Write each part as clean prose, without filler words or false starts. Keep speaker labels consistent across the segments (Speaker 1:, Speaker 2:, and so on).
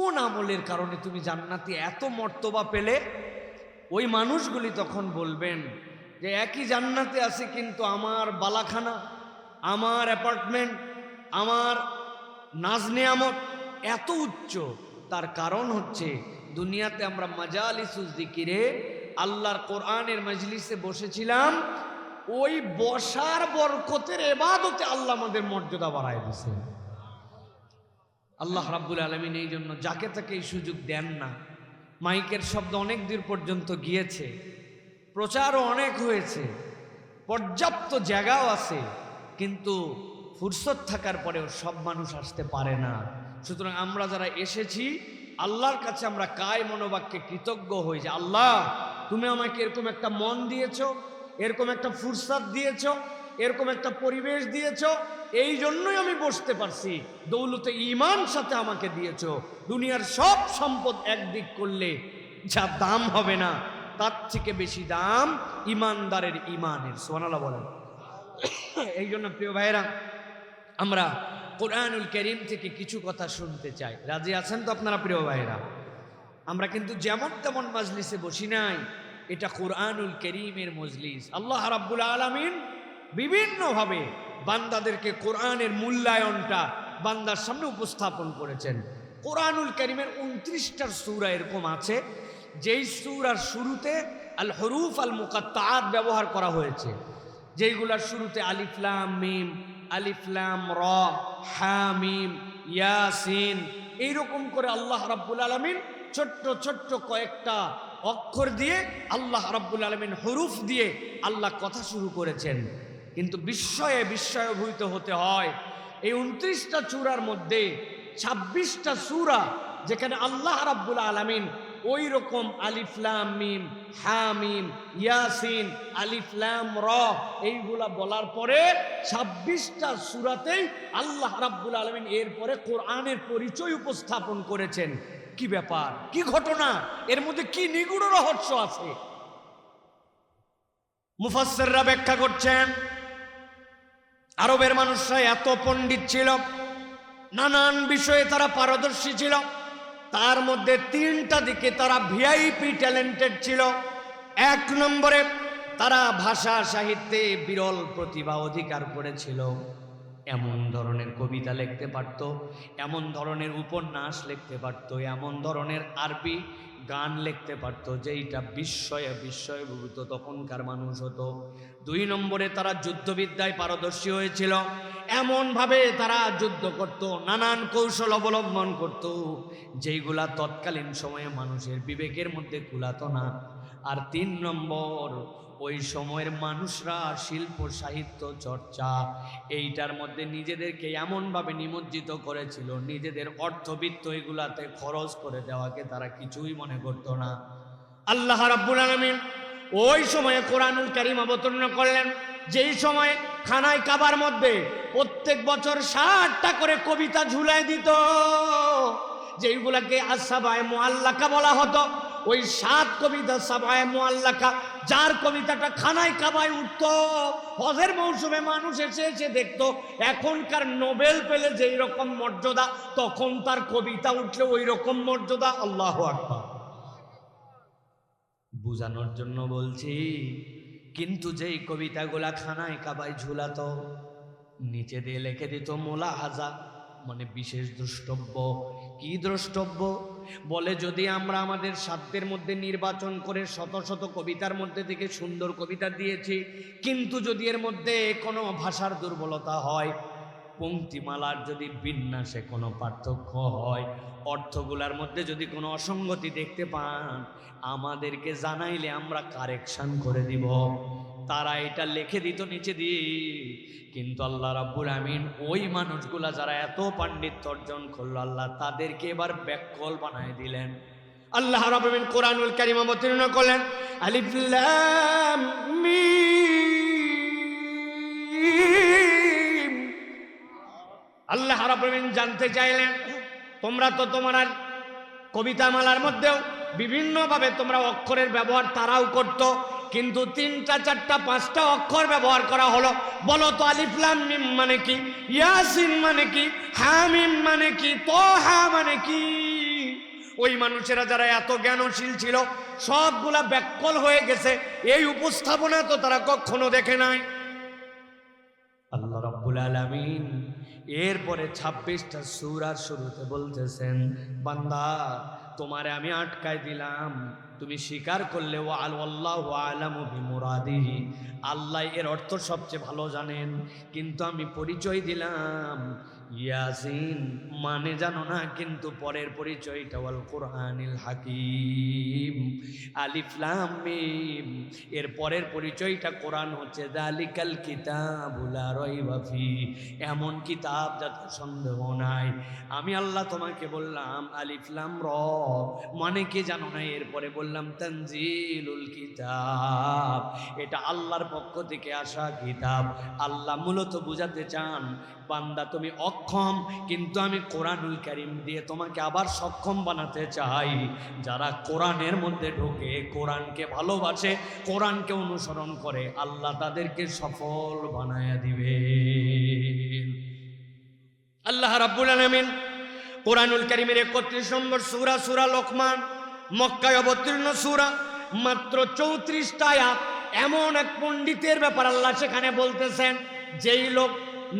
Speaker 1: কোন আমলের কারণে তুমি জান্নাতে এত মর্তবা পেলে? ওই মানুষগুলি তখন বলবেন যে একই জান্নাতে আছে, কিন্তু আমার বালাখানা, আমার অ্যাপার্টমেন্ট, আমার নাজ নেয়ামত এত উচ্চ। তার কারণ হচ্ছে দুনিয়াতে আমরা মাজালিসুজ যিকিরে আল্লাহর কোরআনের মজলিসে বসেছিলাম, ওই বসার বরকতের ইবাদতে আল্লাহ আমাদের মর্যাদা বাড়ায় দিয়েছেন। আল্লাহ রাব্বুল আলামিন এই জন্য যাকে তাকে এই সুযোগ দেন না। মাইকের শব্দ অনেক দূর পর্যন্ত গিয়েছে, প্রচারও অনেক হয়েছে, পর্যাপ্ত জায়গাও আছে, কিন্তু ফুরসত থাকার পরেও সব মানুষ আসতে পারে না। সুতরাং আমরা যারা এসেছি আল্লাহর কাছে আমরা কায় মনোবাক্যে কৃতজ্ঞ হই যে আল্লাহ তুমি আমাকে এরকম একটা মন দিয়েছো, এরকম একটা ফুরসত দিয়েছো, এরকম একটা পরিবেশ দিয়েছো, এই জন্যই আমি বসতে পারছি। দৌলতে ঈমান সাথে আমাকে দিয়েছো। দুনিয়ার সব সম্পদ একদিক করলে যা দাম হবে না, তার থেকে বেশি দাম ঈমানদারের ঈমানের। সুবহানাল্লাহ বলেন। এই জন্য প্রিয় ভাইরা, আমরা কোরআনুল কারীম থেকে কিছু কথা শুনতে চাই। রাজি আছেন তো আপনারা প্রিয় ভাইরা? আমরা কিন্তু যেমন তেমন মাজলিসে বসি নাই, এটা কোরআনুল কারীমের মজলিস। আল্লাহ রাব্বুল আলামিন বিভিন্নভাবে বান্দাদেরকে কোরআনের মূল্যায়নটা বান্দার সামনে উপস্থাপন করেছেন। কোরআনুল কারীমের 29টা সূরা এরকম আছে যেই সূরার শুরুতে আল হুরুফ আল মুকাত্তাআত ব্যবহার করা হয়েছে, যেইগুলার শুরুতে আলিফ লাম মিম, আলিফ লাম র, হা মিম, ইয়াসিন, এইরকম করে আল্লাহ রাব্বুল আলামিন ছোট্ট ছোট্ট কয়েকটা অক্ষর দিয়ে আল্লাহ রাব্বুল আলামিন হুরুফ দিয়ে আল্লাহ কথা শুরু করেছেন। কিন্তু বিস্ময়ভূত হতে হয়, এই 29টা সূরার মধ্যে 26টা সূরা যেখানে আল্লাহ রাব্বুল আলামিন ওই রকম আলিফ লাম মিম, হা মিম, ইয়াসিন, আলিফ লাম র এইগুলা বলার পরে 26টা সূরাতেই আল্লাহ রাব্বুল আলামিন এরপরে কোরআনের পরিচয় উপস্থাপন করেছেন। কি ব্যাপার, কি ঘটনা, এর মধ্যে কি নিগূঢ় রহস্য আছে? মুফাসসিররা ব্যাখ্যা করছেন, আরবের মানুষরা এত পণ্ডিত ছিল, নানান বিষয়ে তারা পারদর্শী ছিল, তার মধ্যে 3টা দিকে তারা ভিআইপি ট্যালেন্টেড ছিল। 1 নম্বরে তারা ভাষা সাহিত্যে বিরল প্রতিভা অধিকার করেছিল। এমন ধরনের কবিতা লিখতে পারত, এমন ধরনের উপন্যাস লিখতে পারত, এমন ধরনের আরবি গান লিখতে পারত যেইটা বিস্ময়ভূত তখনকার মানুষ হতো। 2 নম্বরে তারা যুদ্ধবিদ্যায় পারদর্শী হয়েছিল, এমনভাবে তারা যুদ্ধ করত, নানান কৌশল অবলম্বন করত যেইগুলা তৎকালীন সময়ে মানুষের বিবেকের মধ্যে কুলাতো না। আর 3 নম্বর, ওই সময়ের মানুষরা শিল্প সাহিত্য চর্চা এইটার মধ্যে নিজেদেরকে এমনভাবে নিমজ্জিত করেছিল, নিজেদের অর্থবিত্ত এগুলাতে খরচ করে দেওয়াকে তারা কিছুই মনে করত না। আল্লাহ রাব্বুল আলামিন ওই সময়ে কোরআনুল কারীম অবতীর্ণ করলেন, যেই সময় খানায় কাবার মধ্যে প্রত্যেক বছর 60টা করে কবিতা ঝুলাই দিত, যেইগুলাকে আসসাবায়ে মুআল্লাকা বলা হতো। ওই 7 কবিতা সাবায়ে মুআল্লাকা, যার কবিতাটা খানায় কাবায় উঠত, হজের মৌসুমে মানুষ এসে এসে দেখতো এখনকার নোবেল পেলে যেই রকম মর্যাদা, তখন তার কবিতা উঠলে ওই রকম মর্যাদা। আল্লাহু আকবার। বুঝানোর জন্য বলছি, কিন্তু যেই কবিতাগুলা খানায় কাবায় ঝুলাতো, নিচে দিয়ে লিখে দিত মুলাহাজা, মানে বিশেষ দ্রষ্টব্য। কি দ্রষ্টব্য? বলে যদি আমরা আমাদের সাধ্যের মধ্যে নির্বাচন করে শত শত কবিতার মধ্যে থেকে সুন্দর কবিতা দিয়েছি, কিন্তু যদি এর মধ্যে কোনো ভাষার দুর্বলতা হয়, পংক্তিমালার যদি বিন্যাসে কোনো পার্থক্য হয়, অর্থগুলার মধ্যে যদি কোনো অসঙ্গতি দেখতে পান, আমাদেরকে জানাইলে আমরা কারেকশন করে দিব। তারা এটা লিখে দিত নিচে দিয়ে। কিন্তু আল্লাহ রাব্বুল আমিন ওই মানুষগুলা যারা এত পাণ্ডিত্য অর্জন করলো, আল্লাহ তাদেরকে এবার ব্যাককল বানায় দিলেন। আল্লাহ রাব্বুল আমিন কোরআনুল কারীম অবতীর্ণ করলেন, আলিফ লাম মিম। আল্লাহ রাব্বুল আমিন জানতে চাইলেন, তোমরা তো তোমার কবিতামালার মধ্যেও বিভিন্নভাবে তোমরা অক্ষরের ব্যবহার তারাও করতো, কিন্তু 3টা 4টা 5টা অক্ষর ব্যবহার করা হলো। বলো তো আলিফ লাম মিম মানে কি, ইয়াসিন মানে কি, হামিম মানে কি, তোহা মানে কি? ওই মানুষেরা যারা এত জ্ঞানশীল ছিল সবগুলা ব্যাককল হয়ে গেছে। এই উপস্থাপনা তো তারা কখনো দেখে নাই। আল্লাহ রাব্বুল আলামিন এরপরে 26টা সূরার শুরুতে বলতেছেন, বান্দা তোমারে আমি আটকায় দিলাম, তুমি স্বীকার করলে ওয়াল্লাহু আ'লামু বিমুরাদিহি, আল্লাহ এর অর্থ সবচেয়ে ভালো জানেন, কিন্তু আমি পরিচয় দিলাম ইয়াসিন মানে জানো না, কিন্তু পরের পরিচয়টা ওয়াল কুরআনিল হাকিম, আলিফ লাম মিম, এর পরের পরিচয়টা কোরআন হচ্ছে যালিকাল কিতাবু লা রাইবা ফি, এমন কিতাব যাতে সন্দেহ নাই। আমি আল্লাহ তোমাকে বললাম আলিফ লাম র মানে কি জানো না, এরপরে বললাম তানজিলুল কিতাব, এটা আল্লাহর পক্ষ থেকে আসা কিতাব। আল্লাহ মূলত বুঝাতে চান বান্দা তুমি অক্ষম, কিন্তু আমি কোরআনুল কারীম দিয়ে তোমাকে আবার সক্ষম বানাতে চাই। যারা কোরআনের মধ্যে ঢোকে, কোরআনকে ভালোবাসে, কোরআনকে অনুসরণ করে, আল্লাহ তাদেরকে সফল বানায়া দিবে। আল্লাহ রাব্বুল আলামিন কোরআনুল কারীমের 31 নম্বর সূরা সূরা লোকমান, মক্কায় অবতীর্ণ সূরা, মাত্র 34টা আয়াত। এমন এক পণ্ডিতের ব্যাপার আল্লাহ সেখানে বলতেছেন, যেই লোক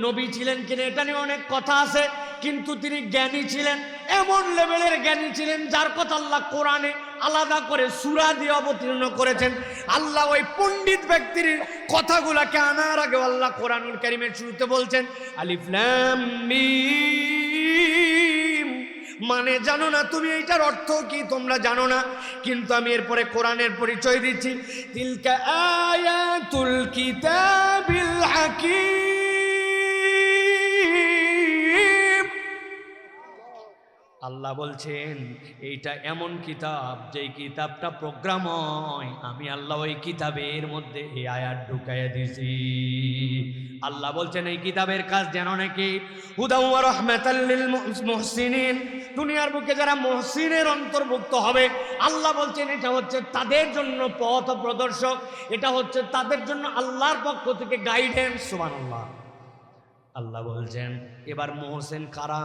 Speaker 1: নবী ছিলেন কিনা এটা নিয়ে অনেক কথা আছে, কিন্তু তিনি জ্ঞানী ছিলেন, এমন লেভেলের জ্ঞানী ছিলেন যার কথা আল্লাহ কোরআনে আলাদা করে সূরা দিয়ে অবতীর্ণ করেছেন। আল্লাহ ওই পণ্ডিত ব্যক্তির কথাগুলাকে আনার আগে আল্লাহ কোরআনুল কারীমের শুরুতে বলছেন আলিফ লাম মিম, মানে জানো না তুমি, এইটার অর্থ কি তোমরা জানো না, কিন্তু আমি এরপরে কোরআনের পরিচয় দিচ্ছি, তিলকা আয়াতুল কিতাবিল হাকিম। আল্লাহ বলছেন এইটা এমন কিতাব যেই কিতাবটা প্রোগ্রাময়, আমি আল্লাহ ওই কিতাবের মধ্যে এই আয়াত ঢুকাইয়া দিছি। আল্লাহ বলছেন এই কিতাবের কাজ জানো নাকি, হুদাও ওয়া রাহমাতাল লিল মুহসিনিন, দুনিয়ার বুকে যারা মুহসিনের অন্তর্ভুক্ত হবে, আল্লাহ বলছেন এটা হচ্ছে তাদের জন্য পথ প্রদর্শক, এটা হচ্ছে তাদের জন্য আল্লাহর পক্ষ থেকে গাইডেন্স। সুবহানাল্লাহ। আল্লাহ বলছেন এবার মুহসিন কারা,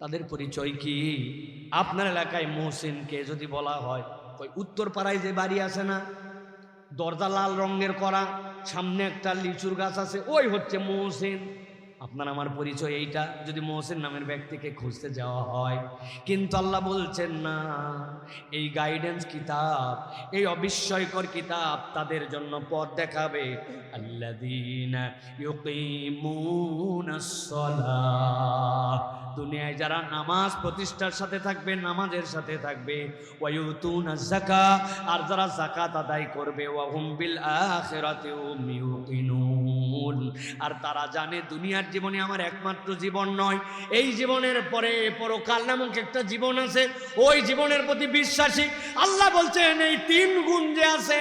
Speaker 1: তাদের পরিচয় কি? আপনার এলাকায় মুহসিনকে যদি বলা হয়, ওই উত্তর পাড়ায় যে বাড়ি আছে না, দরজা লাল রঙের করা, সামনে একটা লিচুর গাছ আছে, ওই হচ্ছে মুহসিন। আপনার আমার পরিচয় এইটা যদি মুহসিন নামের ব্যক্তিকে খুঁজতে যাওয়া হয়। কিন্তু আল্লাহ বলছেন না, এই গাইডেন্স কিতাব, এই অবিস্ময়কর কিতাব তাদের জন্য পথ দেখাবে, আল্লাযীনা ইউকিমুনাস সালাহ, দুনিয়ায় যারা নামাজ প্রতিষ্ঠার সাথে থাকবে, নামাজের সাথে থাকবে, ওয়ায়ুতুনাজ যাকাত, আর যারা যাকাত আদায় করবে, ওয়া হুম বিল আখিরাতি হুম ইউকিনুন, আর তারা জানে দুনিয়ার জীবনে আমার একমাত্র জীবন নয়, এই জীবনের পরে পরকাল নামক একটা জীবন আছে, ওই জীবনের প্রতি বিশ্বাসী। আল্লাহ বলছেন এই 3 গুণ যে আছে,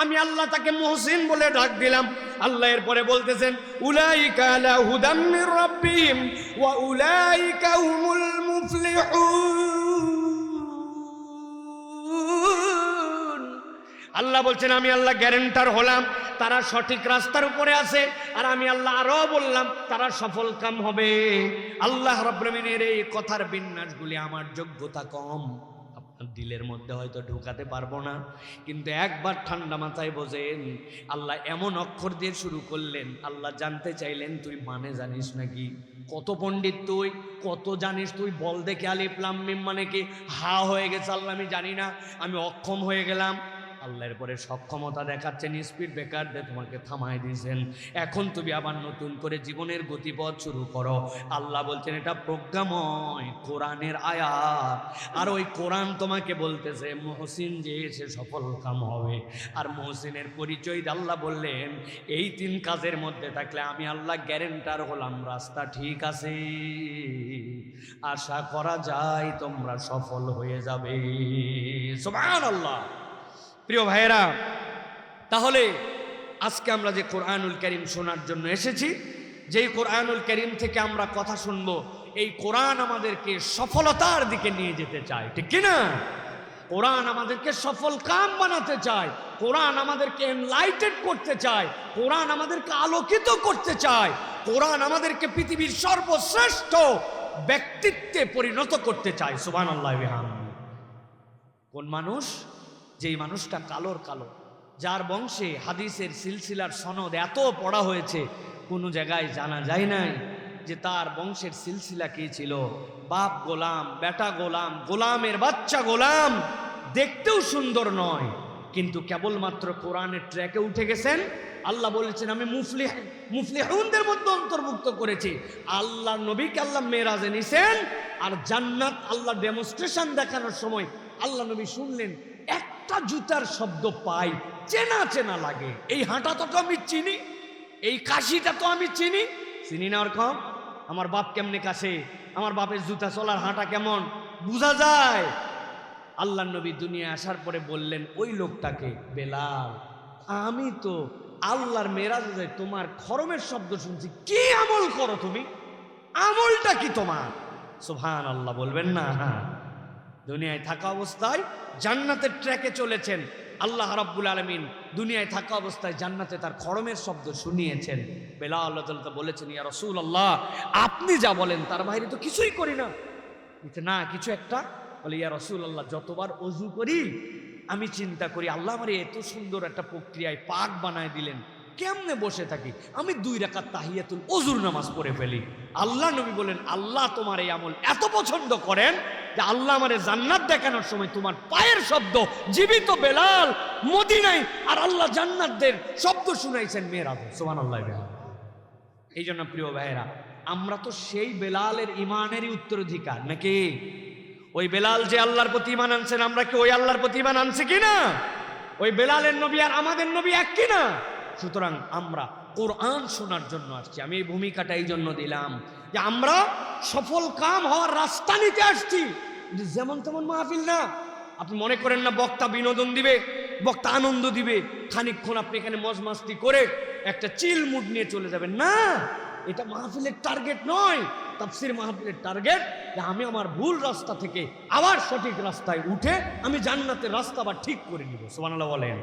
Speaker 1: আমি আল্লাহ তাকে মুহসিন বলে ডাক দিলাম। আল্লাহ এরপরে বলতেছেন উলাইকা আলা হুদাম মির রাব্বিহিম ওয়া উলাইকা হুমুল মুফলিহুন। আল্লাহ বলছেন আমি আল্লাহ গ্যারান্টার হলাম তারা সঠিক রাস্তার উপরে আছে, আর আমি আল্লাহ আরো বললাম তারা সফল কাম হবে। আল্লাহ রাব্বুল আমিনের এই কথার বিন্যাসগুলি আমার যোগ্যতা কম, দিলের মধ্যে হয়তো ঢুকাতে পারবো না, কিন্তু একবার ঠান্ডা মাথায় বোঝেন। আল্লাহ এমন অক্ষর দিয়ে শুরু করলেন, আল্লাহ জানতে চাইলেন তুই মানে জানিস নাকি, কত পণ্ডিত তুই, কত জানিস তুই, বল দেখে আলিফ লাম মিম মানে কি। হা হয়ে গেছে আল্লাহ আমি জানি না, আমি অক্ষম হয়ে গেলাম। আল্লাহর পরে সক্ষমতা দেখাচ্ছেন, স্পিড ব্রেকার দিয়ে তোমাকে থামায় দিয়েছেন, এখন তুমি আবার নতুন করে জীবনের গতিপথ শুরু করো। আল্লাহ বলছেন এটা প্রজ্ঞাময় কোরআনের আয়াত, আর ওই কোরআন তোমাকে বলতেছে মুহসিন যে সে সফল কাম হবে। আর মুহসিনের পরিচয় আল্লাহ বললেন এই 3 কাজের মধ্যে থাকলে আমি আল্লাহ গ্যারান্টার হলাম রাস্তা ঠিক আছে, আশা করা যায় তোমরা সফল হয়ে যাবে। সুবহানাল্লাহ। প্রিয় ভাইয়েরা, তাহলে আজকে আমরা যে কোরআনুল কারীম শোনার জন্য এসেছি, যেই কোরআনুল কারীম থেকে আমরা কথা শুনবো, এই কোরআন আমাদেরকে সফলতার দিকে নিয়ে যেতে চায়, ঠিক কিনা? কোরআন আমাদেরকে সফল কাম বানাতে চায়, কোরআন আমাদেরকে এনলাইটেড করতে চায়, কোরআন আমাদেরকে আলোকিত করতে চায়, কোরআন আমাদেরকে পৃথিবীর সর্বশ্রেষ্ঠ ব্যক্তিত্বে পরিণত করতে চায়। সুবহানাল্লাহ বিহামদিহি। কোন মানুষ? যেই মানুষটা কালোর কালো, যার বংশে হাদিসের সিলসিলার সনদ এত পড়া হয়েছে, কোনো জায়গায় জানা যায় নাই যে তার বংশের সিলসিলা কি ছিল। বাপ গোলাম, বেটা গোলাম, গোলামের বাচ্চা গোলাম, দেখতেও সুন্দর নয়, কিন্তু কেবলমাত্র কোরআনের ট্র্যাকে উঠে গেছেন। আল্লাহ বলেছেন আমি মুফলিহুনদের মধ্যে অন্তর্ভুক্ত করেছি। আল্লাহ নবীকে আল্লাহ মেরাজে নিছেন, আর জান্নাত আল্লাহ ডেমনস্ট্রেশন দেখানোর সময় আল্লাহ নবী শুনলেন একটা জুতার শব্দ পাই, চেনা চেনা লাগে। এই হাঁটাটা তো আমি চিনি, এই কাশিটা তো আমি চিনি। চিনি না ওরকম? আমার বাপ কেমনে কাশে, আমার বাপের জুতা চলার হাঁটা কেমন বোঝা যায়। আল্লাহ নবী দুনিয়া আসার পরে বললেন ওই লোকটাকে, বেলাল, আমি তো আল্লাহর মেরাজে যাই তোমার খরমের শব্দ শুনছি, কি আমল করো তুমি, আমলটা কি তোমার? সুবহানাল্লাহ বলবেন না? দুনিয়ায় থাকা অবস্থায় জান্নাতের ট্র্যাকে চলেছেন। আল্লাহ রাব্বুল আলামিন দুনিয়ায় থাকা অবস্থায় জান্নাতে তার খরমের শব্দ শুনিয়েছেন। বেলাল আল্লাহ তাআলা বলেছেন, ইয়া রাসূলুল্লাহ, আপনি যা বলেন তার বাইরে তো কিছুই করি না। না কিছু একটা বলে, ইয়া রাসূলুল্লাহ, যতবার ওযু করি আমি চিন্তা করি আল্লাহ আমার এত সুন্দর একটা প্রক্রিয়ায় পাক বানায় দিলেন, কেমনে বসে থাকি, আমি 2 রাকাত তাহিয়াতুল ওযুর নামাজ পড়ে ফেলি। আল্লাহ নবী বলেন, আল্লাহ তোমার এই আমল এত পছন্দ করেন যে আল্লাহ আমারে জান্নাত দেখানোর সময় তোমার পায়ের শব্দ, জীবিত বেলাল মদিনায়, আর আল্লাহ জান্নাতদের শব্দ শুনাইছেন মেরাজে। সুবহানাল্লাহ। এই জন্য প্রিয় ভাইয়েরা, আমরা তো সেই বেলালের ইমানেরই উত্তরাধিকার নাকি? ওই বেলাল যে আল্লাহর প্রতি ঈমান আনছেন, আমরা কি ওই আল্লাহর প্রতি ঈমান আনছি কিনা? ওই বেলালের নবী আর আমাদের নবী এক কিনা? সুতরাং আমরা কোরআন শোনার জন্য আসছি। আমি এই ভূমিকাটা এই জন্য দিলাম যে আমরা সফল কাম হওয়ার রাস্তা নিতে আসছি, যেমন তেমন মাহফিল না। আপনি মনে করেন না বক্তা বিনোদন দিবে, বক্তা আনন্দ দিবে, খানিকক্ষণ আপনি এখানে মজ মাস্তি করে একটা চিল মুড নিয়ে চলে যাবেন না। এটা মাহফিলের টার্গেট নয়। তাফসীর মাহফিলের টার্গেট যে আমি আমার ভুল রাস্তা থেকে আবার সঠিক রাস্তায় উঠে আমি জান্নাতের রাস্তা আবার ঠিক করে নিব। সুবহানাল্লাহ বলেন।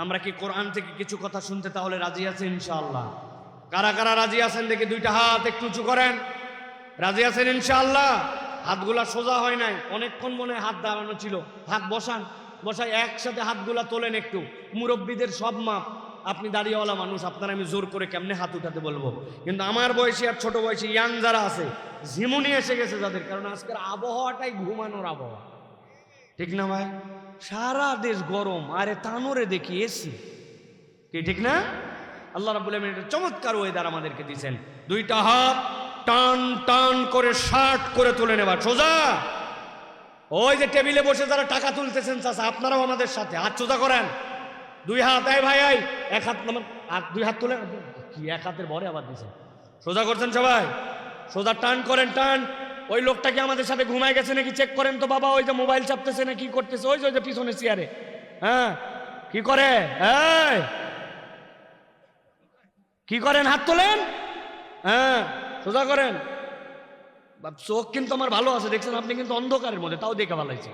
Speaker 1: আমরা কি কোরআন থেকে কিছু কথা শুনতে তাহলে রাজি আছেন ইনশাআল্লাহ? কারা কারা রাজি আছেন দেখি 2টা হাত একটু উঁচু করেন। রাজি আছেন ইনশাআল্লাহ? হাতগুলা সোজা হয় নাই, অনেকক্ষণ মনে হাত দাঁড়ানো ছিল। হাত বসান, বসাই একসাথে হাতগুলা তোলেন একটু। মুরব্বীদের সব মাপ, আপনি দাঁড়িয়েওয়ালা মানুষ, আপনারা আমি জোর করে কেমনে হাত উঠাতে বলবো? কিন্তু আমার বয়সী আর ছোট বয়সী ইয়াং যারা আছে, ঝিমুনি এসে গেছে যাদের, কারণ আজকের আবহাওয়াটাই ঘুমানোর আবহাওয়া, ঠিক না ভাই? সারা দেশ গরম, আরে তানোরে দেখি এসি, কি ঠিক না? আল্লাহ রাব্বুল আলামিন একটা চমৎকার ওয়েদার আমাদেরকে দিয়েছেন। 2টা হাত টান টান করে 60 করে তুলে নেবা সোজা। ওই যে টেবিলে বসে যারা টাকা তুলতেছেন চাচা, আপনারাও আমাদের সাথে হাত সোজা করেন। 2 হাত, এই ভাই এই 1 হাত নামান, আর 2 হাত তুলে কি 1 হাতের ভরে আবার দিয়েছেন। সোজা করছেন সবাই, সোজা টান করেন, টান। ওই লোকটা কি আমাদের সাথে ঘুমায় গেছে নাকি চেক করেন তো বাবা। ওই যে মোবাইল চাপতেছে না কি করতেছে, ওই যে পিছনে চেয়ারে, হ্যাঁ কি করে, এই কি করেন? হাত তোলেন, হ্যাঁ সোজা করেন। চোখ কিন্তু আমার ভালো আছে, দেখছেন আপনি কিন্তু অন্ধকারের মধ্যে, তাও দেখে ভালো হয়েছে।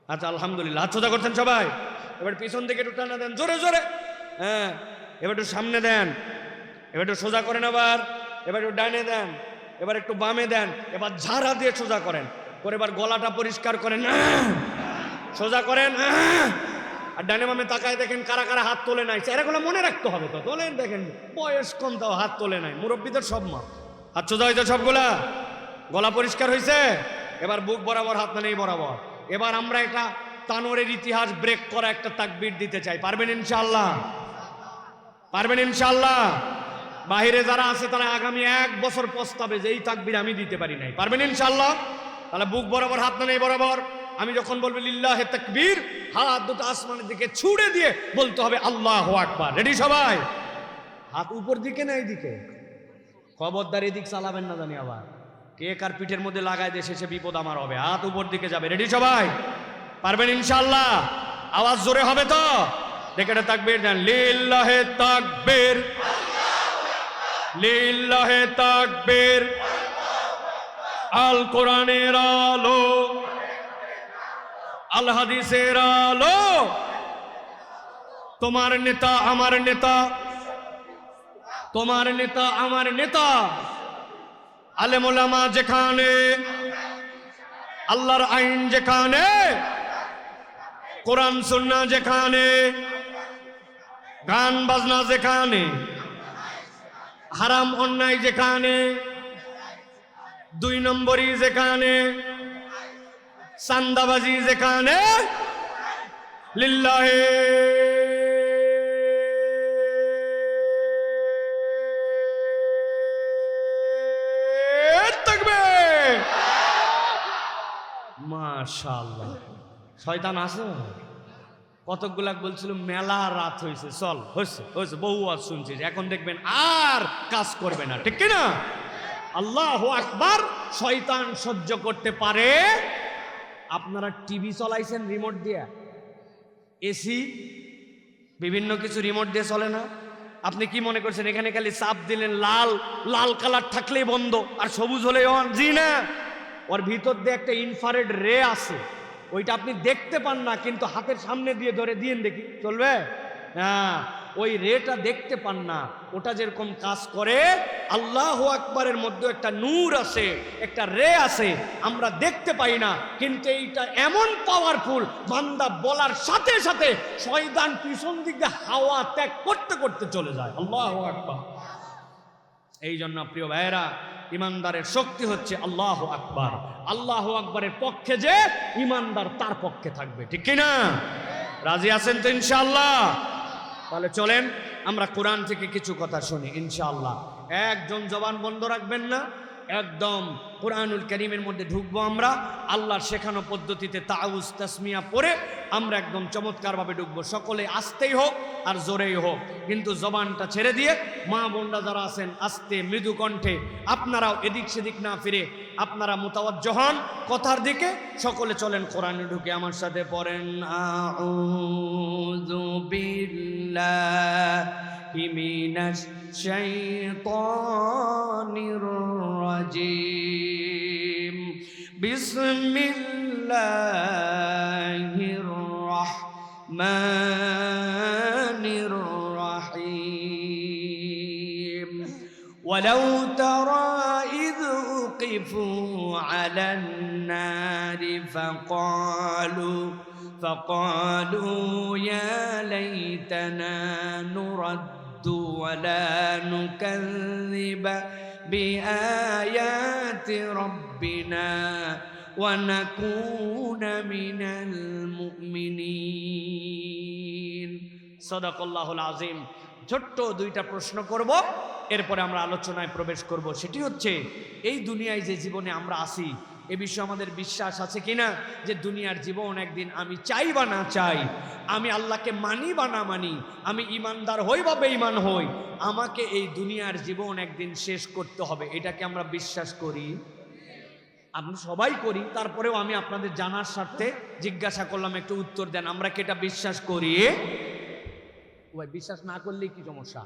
Speaker 1: আচ্ছা আলহামদুলিল্লাহ, হাত সোজা করছেন সবাই। এবার পিছন দিকে একটু টানা দেন জোরে জোরে, হ্যাঁ এবার একটু সামনে দেন, এবার একটু সোজা করেন, আবার এবার একটু ডানে দেন, এবার একটু বামে দেন, এবার ঝাড়া দিয়ে সোজা করেন, করে এবার গলাটা পরিষ্কার করেন, সোজা করেন। আর ডানে বামে তাকায় দেখেন কারা কারা হাত তোলে নাই। এগুলো মনে রাখতে হবে তো, তোলেন। দেখেন বয়স কম তাও হাত তোলে নাই, মুরব্বীদের সব মা হাত সোজা হয়েছে সবগুলা, গলা পরিষ্কার হয়েছে। এবার বুক বরাবর হাত না নেই বরাবর। এবার আমরা এটা তানোরের ইতিহাস ব্রেক করা একটা তাকবীর দিতে চাই। পারবেন ইনশাআল্লাহ? পারবেন ইনশাআল্লাহ? বাহিরে যারা আছে তারা আগামী 1 বছর পস্তাবে যে এই তাকবীর আমি দিতে পারি নাই। পারবেন ইনশাআল্লাহ? তাহলে বুক বরাবর হাত না নেই বরাবর, আমি যখন বলবো লিল্লাহে তাকবীর, হাত দুটো আসমানের দিকে ছুড়ে দিয়ে বলতে হবে আল্লাহু আকবার। রেডি সবাই? হাত উপর দিকে না এইদিকে, খবরদার এদিক চালাবেন না জানি আবার কে কার পিঠের মধ্যে লাগায় দিয়ে শেষে বিপদ আমার হবে। হাত উপর দিকে যাবে। রেডি সবাই? পারবেন ইনশাআল্লাহ? আওয়াজ জোরে হবে তো? দেখে এটা তাকবীর দেন, লিল্লাহে তাকবীর, লিল্লাহে তাকবীর। আল কোরআনের আলো, আল হাদিসের আলো, তোমার নেতা আমার নেতা, তোমার নেতা আমার নেতা, আলেম ওলামা যেখানে, আল্লাহর আইন যেখানে, কোরআন সুন্নাহ যেখানে, গান বাজনা যেখানে, হারাম অন্যায় যেখানে, 2 নম্বরই যেখানে, চান্দাবাজি যেখানে, লিল্লাহে তাকবীর। মাশাআল্লাহ, শয়তান আছে কতগুলা বলছিল মেলা রাত হয়েছে, চল হয়েছে হয়েছে, বহু আজ শুনছিস, এখন দেখবেন আর কাজ করবে না, ঠিক কিনা? আল্লাহু আকবার। শয়তান সহ্য করতে পারে। আপনারা টিভি চলাইছেন রিমোট দিয়ে, এসি বিভিন্ন কিছু রিমোট দিয়ে চলে না? আপনি কি মনে করছেন এখানে খালি চাপ দিলেন লাল লাল কালার থাকলেই বন্ধ আর সবুজ হলে অন? জি না, ওর ভিতর দিয়ে একটা ইনফ্রারেড রে আছে, ওইটা আপনি দেখতে পান না, কিন্তু হাতের সামনে দিয়ে ধরে দিয়েন দেখি, চলবে? হ্যাঁ, ওই রেটা দেখতে পান না, ওটা যেরকম কাজ করে, আল্লাহু আকবারের মধ্যে একটা নূর আছে, একটা রে আছে, আমরা দেখতে পাই না, কিন্তু এইটা এমন পাওয়ারফুল, বান্দা বলার সাথে সাথে শয়তান পিছন দিক দিয়ে হাওয়া ত্যাগ করতে করতে চলে যায়। আল্লাহু আকবার। এই জন্য প্রিয় ভাইয়েরা, ইমানদারের শক্তি হচ্ছে আল্লাহু আকবার। আল্লাহু আকবারের পক্ষে যে ইমানদার, তার পক্ষে থাকবে, ঠিক কিনা? রাজি আছেন তো ইনশাআল্লাহ? তাহলে চলেন আমরা কোরআন থেকে কিছু কথা শুনি ইনশাআল্লাহ। একজন জবান বন্ধ রাখবেন না, একদম কোরআনুল কারীমের মধ্যে ঢুকবো আমরা। আল্লাহর শেখানো পদ্ধতিতে তাউজ তাসমিয়া পড়ে আমরা একদম চমৎকারভাবে ঢুকবো। সকলে আস্তেই হোক আর জোরেই হোক, কিন্তু জবানটা ছেড়ে দিয়ে মা বোনরা যারা আছেন আস্তে মৃদু কণ্ঠে, আপনারাও এদিক সেদিক না ফিরে আপনারা মুতাওয়াজ্জহ হন কথার দিকে। সকলে চলেন কোরআনে ঢুকে আমার সাথে পড়েন, আউযু বিল্লাহি মিনাশ শাইতানির রাজিম, বিসমিল্লাহির রাহমানির রাহিম। ওয়ালাউ তারা ইয উকিফু আলান নারি ফাকালু ইয়া লাইতানা নুরাদ্দু ওয়ালা নুকাযযিবা বিআয়াতি রাব্বিনা ওয়া নাকুনা মিনাল মুমিনিন। সাদাকাল্লাহুল আযীম। ছোট্ট 2টা প্রশ্ন করব, এরপরে আমরা আলোচনায় প্রবেশ করব। সেটি হচ্ছে, এই দুনিয়ায় যে জীবনে আমরা আছি, এ বিষয়ে আমাদের বিশ্বাস আছে কিনা যে দুনিয়ার জীবন একদিন আমি চাই বা না চাই, আমি আল্লাহকে মানি বা না মানি, আমি ইমানদার হই বা বেঈমান হই, আমাকে এই দুনিয়ার জীবন একদিন শেষ করতে হবে। এটাকে আমরা বিশ্বাস করি? আপনি সবাই করি, তারপরেও আমি আপনাদের জানার স্বার্থে জিজ্ঞাসা করলাম, একটু উত্তর দেন, আমরা কি এটা বিশ্বাস করি? ভাই, বিশ্বাস না করলেই কি সমস্যা?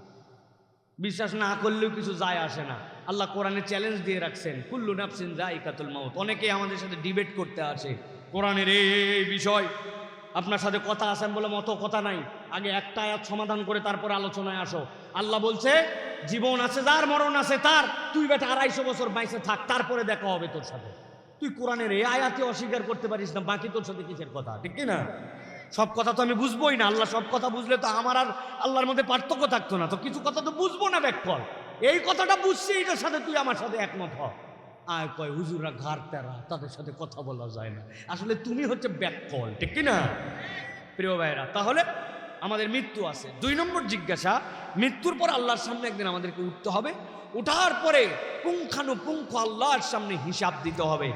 Speaker 1: বিশ্বাস না করলেও কিছু যায় আসে না। আল্লাহ কোরআনে চ্যালেঞ্জ দিয়ে রাখছেন, কুল্লু নাফসিন যায়িকাতুল মাউত। অনেকেই আমাদের সাথে ডিবেট করতে আসে কোরআনের এই বিষয়, আপনার সাথে কথা আছেন বলে মতো কথা নাই, আগে একটা আয়াত সমাধান করে তারপর আলোচনায় আসো। আল্লাহ বলছে জীবন আছে যার, মরণ আছে তার, তুই বেটা 250 বছর বাইসে থাক, তারপরে দেখা হবে তোর সাথে। তুই কোরআনের এই আয়াতে অস্বীকার করতে পারিস না, বাকি তোর সাথে কিসের কথা? ঠিক না? সব কথা তো আমি বুঝবোই না। আল্লাহ সব কথা বুঝলে তো আমার আর আল্লাহর মধ্যে পার্থক্য থাকতো না। তো কিছু কথা তো বুঝবো না, ব্যাককল এই কথাটা বুঝছি, এটার সাথে তুই আমার সাথে একমত হ। আয় কয় হুজুররা ঘাড় তেরা, তাদের সাথে কথা বলা যায় না। আসলে তুমি হচ্ছে ব্যাককল, ঠিক কিনা প্রিয় ভাইরা? তাহলে আমাদের মৃত্যু আছে। 2 নম্বর জিজ্ঞাসা, মৃত্যুর পর আল্লাহর সামনে একদিন আমাদেরকে উঠতে হবে। উঠার পরে পুঙ্খানুপুঙ্খ আল্লাহর সামনে হিসাব দিতে হবে।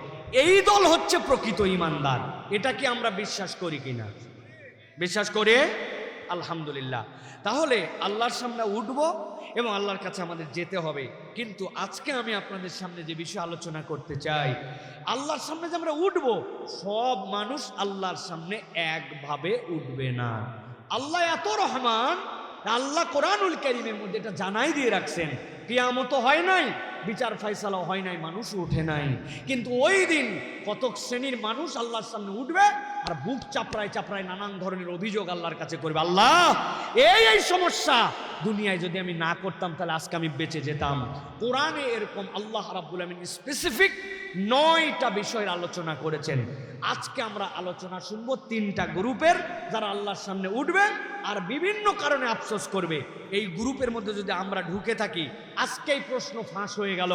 Speaker 1: এই দল হচ্ছে প্রকৃত ইমানদার। এটা কি আমরা বিশ্বাস করি কিনা? বিশ্বাস করে আলহামদুলিল্লাহ। তাহলে আল্লাহর সামনে উঠবো এবং আল্লাহর কাছে আমাদের যেতে হবে। কিন্তু আজকে আমি আপনাদের সামনে যে বিষয় আলোচনা করতে চাই, আল্লাহর সামনে যে আমরা উঠবো, সব মানুষ আল্লাহর সামনে একভাবে উঠবে না। আল্লাহ এত রহমান, আল্লাহ কোরআনুল কারীমের মধ্যে এটা জানাই দিয়ে রাখছেন, কিয়ামত হয় নাই, বিচার ফয়সালা হয় নাই, মানুষও উঠে নাই। কিন্তু ওই দিন কতক শ্রেণীর মানুষ আল্লাহর সামনে উঠবে আর বুক চাপড়ায় চাপড়ায় নানান ধরনের অভিযোগ আল্লাহর কাছে করবে, আল্লাহ এই সমস্যা দুনিয়ায় যদি আমি না করতাম তাহলে আজকে আমি বেঁচে যেতাম। কোরআনে এরকম আল্লাহ রাব্বুল আমিন স্পেসিফিক 9টা বিষয়ের আলোচনা করেছেন। আজকে আমরা আলোচনা শুনবো 3টা গ্রুপের, যারা আল্লাহর সামনে উঠবে আর বিভিন্ন কারণে আফসোস করবে। এই গ্রুপের মধ্যে যদি আমরা ঢুকে থাকি, আজকেই প্রশ্ন ফাঁস হয়ে গেল,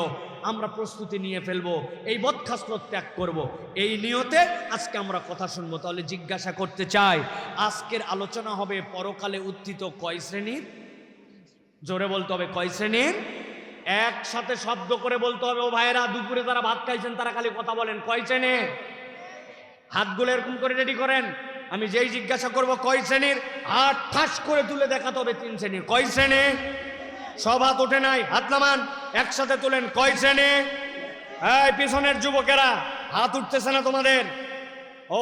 Speaker 1: আমরা প্রস্তুতি নিয়ে ফেলবো, এই বদখাসলত ত্যাগ করব, এই নিয়তে আজকে আমরা কথা শুনবো। তাহলে জিজ্ঞাসা করতে চাই, আজকের আলোচনা হবে পরকালে উত্থিত কয় শ্রেণীর? জোরে বলতে হবে, কয় শ্রেণীর? একসাথে শব্দ করে বলতে হবে। ও ভাইয়েরা, দুপুরে যারা ভাত খাইছেন তারা খালি কথা বলেন, কয় শ্রেণীর? হাতগুলো এরকম করে রেডি করেন, আমি যেই জিজ্ঞাসা করব কয় শ্রেণীর, হাত ঠাস করে তুলে দেখাতে হবে 3 শ্রেণীর। কয় শ্রেণী? সব হাত ওঠে নাই, হাত নামান, একসাথে তোলেন। কয় শ্রেণী? এই পিছনের যুবকেরা হাত উঠতেছে না তোমাদের?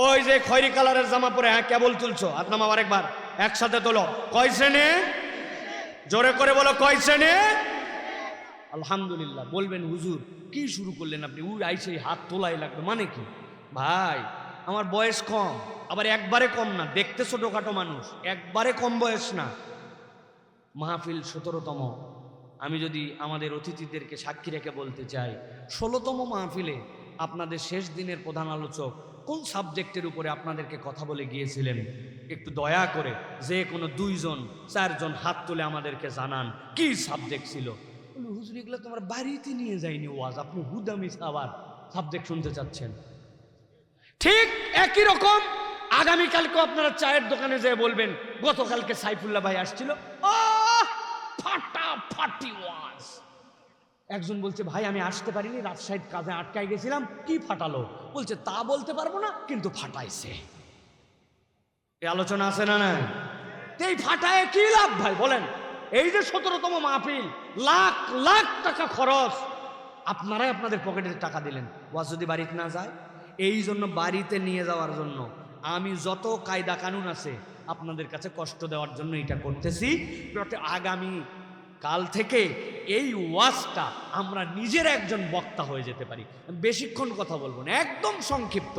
Speaker 1: ওই যে খয়েরি কালারের জামা পরে, হ্যাঁ কেবল তুলছো, হাত নামাও আরেকবার, একসাথে তোলো। কয় শ্রেণী? জোরে করে বলো, কয় শ্রেণী? আলহামদুলিল্লাহ। বলবেন হুজুর কি শুরু করলেন আপনি, উই আইসে হাত তোলাই লাগবে, মানে কি? ভাই আমার বয়স কম, আবার একবারে কম না, দেখতে ছোটখাটো মানুষ, একবারে কম বয়স না। মাহফিল 17তম। আমি যদি আমাদের অতিথিদেরকে সাক্ষী রেখে বলতে চাই, 16তম মাহফিলে আপনাদের শেষ দিনের প্রধান আলোচক কোন সাবজেক্টের উপরে আপনাদেরকে কথা বলে গিয়েছিলেন? একটু দয়া করে যে কোনো 2 জন 4 জন হাত তুলে আমাদেরকে জানান কি সাবজেক্ট ছিল। হুজুর এগুলো তোমার বাড়িতে নিয়ে যায়নি ওয়াজ, আপনি হুদামিস আবার সাবজেক্ট শুনতে চাচ্ছেন। ঠিক একই রকম আগামীকালকে আপনারা চায়ের দোকানে যেয়ে বলবেন, গতকালকে সাইফুল্লাহ ভাই আসছিল, ফাটাফাটি ওয়াজ। একজন বলছে, ভাই আমি আসতে পারিনি, রাজশাহীর কাজে আটকায় গেছিলাম। কি ফাটালো? বলছে তা বলতে পারবো না, কিন্তু ফাটাইছে। এই আলোচনা আছে না? না, এই ফাটায় কি লাভ ভাই বলেন? এই যে 17তম মাহফিল, লাখ লাখ টাকা খরচ, আপনারাই আপনাদের পকেটের টাকা দিলেন, ওয়াজ যদি বাড়িতে না যায়। এই জন্য বাড়িতে নিয়ে যাওয়ার জন্য আমি যত কায়দা কানুন আছে আপনাদের কাছে কষ্ট দেওয়ার জন্য এটা করতেছি। আগামী কাল থেকে এই ওয়াজটা আমরা নিজের একজন বক্তা হয়ে যেতে পারি। বেশিক্ষণ কথা বলবো না, একদম সংক্ষিপ্ত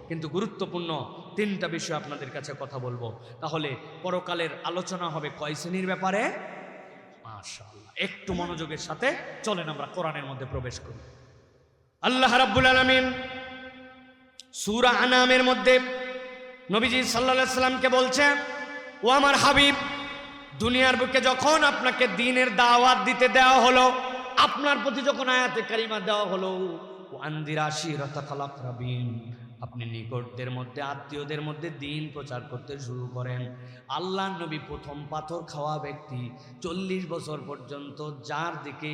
Speaker 1: কিন্তু গুরুত্বপূর্ণ 3টা বিষয় আপনাদের কাছে কথা বলবো। তাহলে পরকালের আলোচনা হবে কয় শ্রেণীর ব্যাপারে? মাশাআল্লাহ, একটু মনোযোগের সাথে চলেন আমরা কোরআনের মধ্যে প্রবেশ করি। আল্লাহ রাব্বুল আলামিন সূরা আনামের মধ্যে নবীজি সাল্লাল্লাহু আলাইহি সাল্লামকে বলছে, ও আমার হাবিব, দুনিয়ার বুকে যখন আপনাকে দ্বীনের দাওয়াত দিতে দেওয়া হলো, আপনার প্রতি যখন আয়াতে কারিমা দেওয়া হলো, ওয়ানদির আশিরাতাকাল আকরাবিন, আপনি নিকটদের মধ্যে, আত্মীয়দের মধ্যে দ্বীন প্রচার করতে শুরু করেন। আল্লাহর নবী প্রথম পাথর খাওয়া ব্যক্তি, 40 বছর পর্যন্ত যার দিকে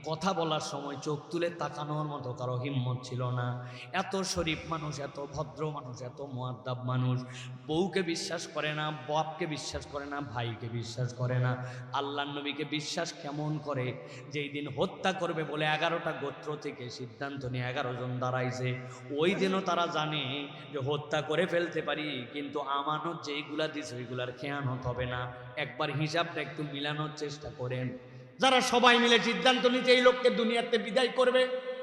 Speaker 1: কথা বলার সময় চোখ তুলে তাকানোর মতো কারো হিম্মত ছিল না। এত শরীফ মানুষ, এত ভদ্র মানুষ, এত মুআদ্দাব মানুষ, বউকে বিশ্বাস করে না, বাপকে বিশ্বাস করে না, ভাইকে বিশ্বাস করে না। আল্লাহর নবীকে বিশ্বাস কেমন করে? যেই দিন হত্যা করবে বলে 11টা গোত্র থেকে সিদ্ধান্ত নিয়ে 11 জন দাঁড়াইছে, ওই দিনও তারা জানে যে হত্যা করে ফেলতে পারি, কিন্তু আমানত যেইগুলা দিছে ওইগুলার খেয়ানত হবে না। একবার হিসাবটা একটু মিলানোর চেষ্টা করেন। যারা সবাই মিলে সিদ্ধান্ত নিতে এই লোককে দুনিয়াতে বিদায় করবে,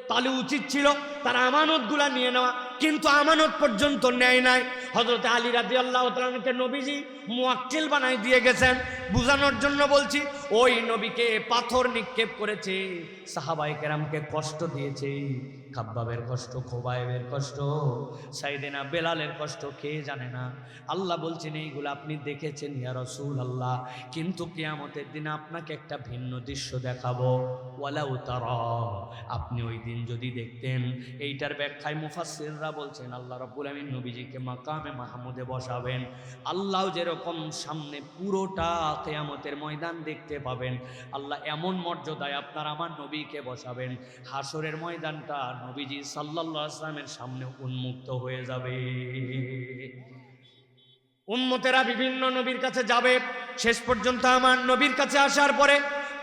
Speaker 1: তাহলে উচিত ছিল তারা আমানতগুলা নিয়ে নেওয়া, কিন্তু আমানত পর্যন্ত নেয় নাই। হযরত আলী রাদিয়াল্লাহু তাআলা আনহুকে নবীজি মুয়াক্কিল বানাই দিয়ে গেছেন। বুঝানোর জন্য বলছি, ওই নবীকে পাথর নিক্ষেপ করেছে, সাহাবায়ে কেরামকে কষ্ট দিয়েছে। খাব্বাবের কষ্ট, খোবায়েবের কষ্ট, সাইয়েদনা বেলালের কষ্ট কে জানে না? আল্লাহ বলছেন এইগুলো আপনি দেখেছেন ইয়া রাসূলুল্লাহ, কিন্তু কিয়ামতের দিন আপনাকে একটা ভিন্ন দৃশ্য দেখাবো। ওয়ালাউ তারা, আপনি ওই দিন যদি দেখতেন। এইটার ব্যাখ্যায় মুফাসসিররা বলছেন আল্লাহ রাব্বুল আমিন নবীজিকে মাকামে মাহমুদে বসাবেন। আল্লাহ যেরকম সামনে পুরোটা কিয়ামতের ময়দান দেখতে পাবেন, আল্লাহ এমন মর্যাদায় আপনার আমার নবীকে বসাবেন, হাসরের ময়দানটা নবীজি সাল্লাল্লাহু আলাইহি ওয়াসাল্লামের সামনে উন্মুক্ত হয়ে যাবে। উম্মতেরা বিভিন্ন নবীর কাছে যাবে, শেষ পর্যন্ত আমার নবীর কাছে আসার পরে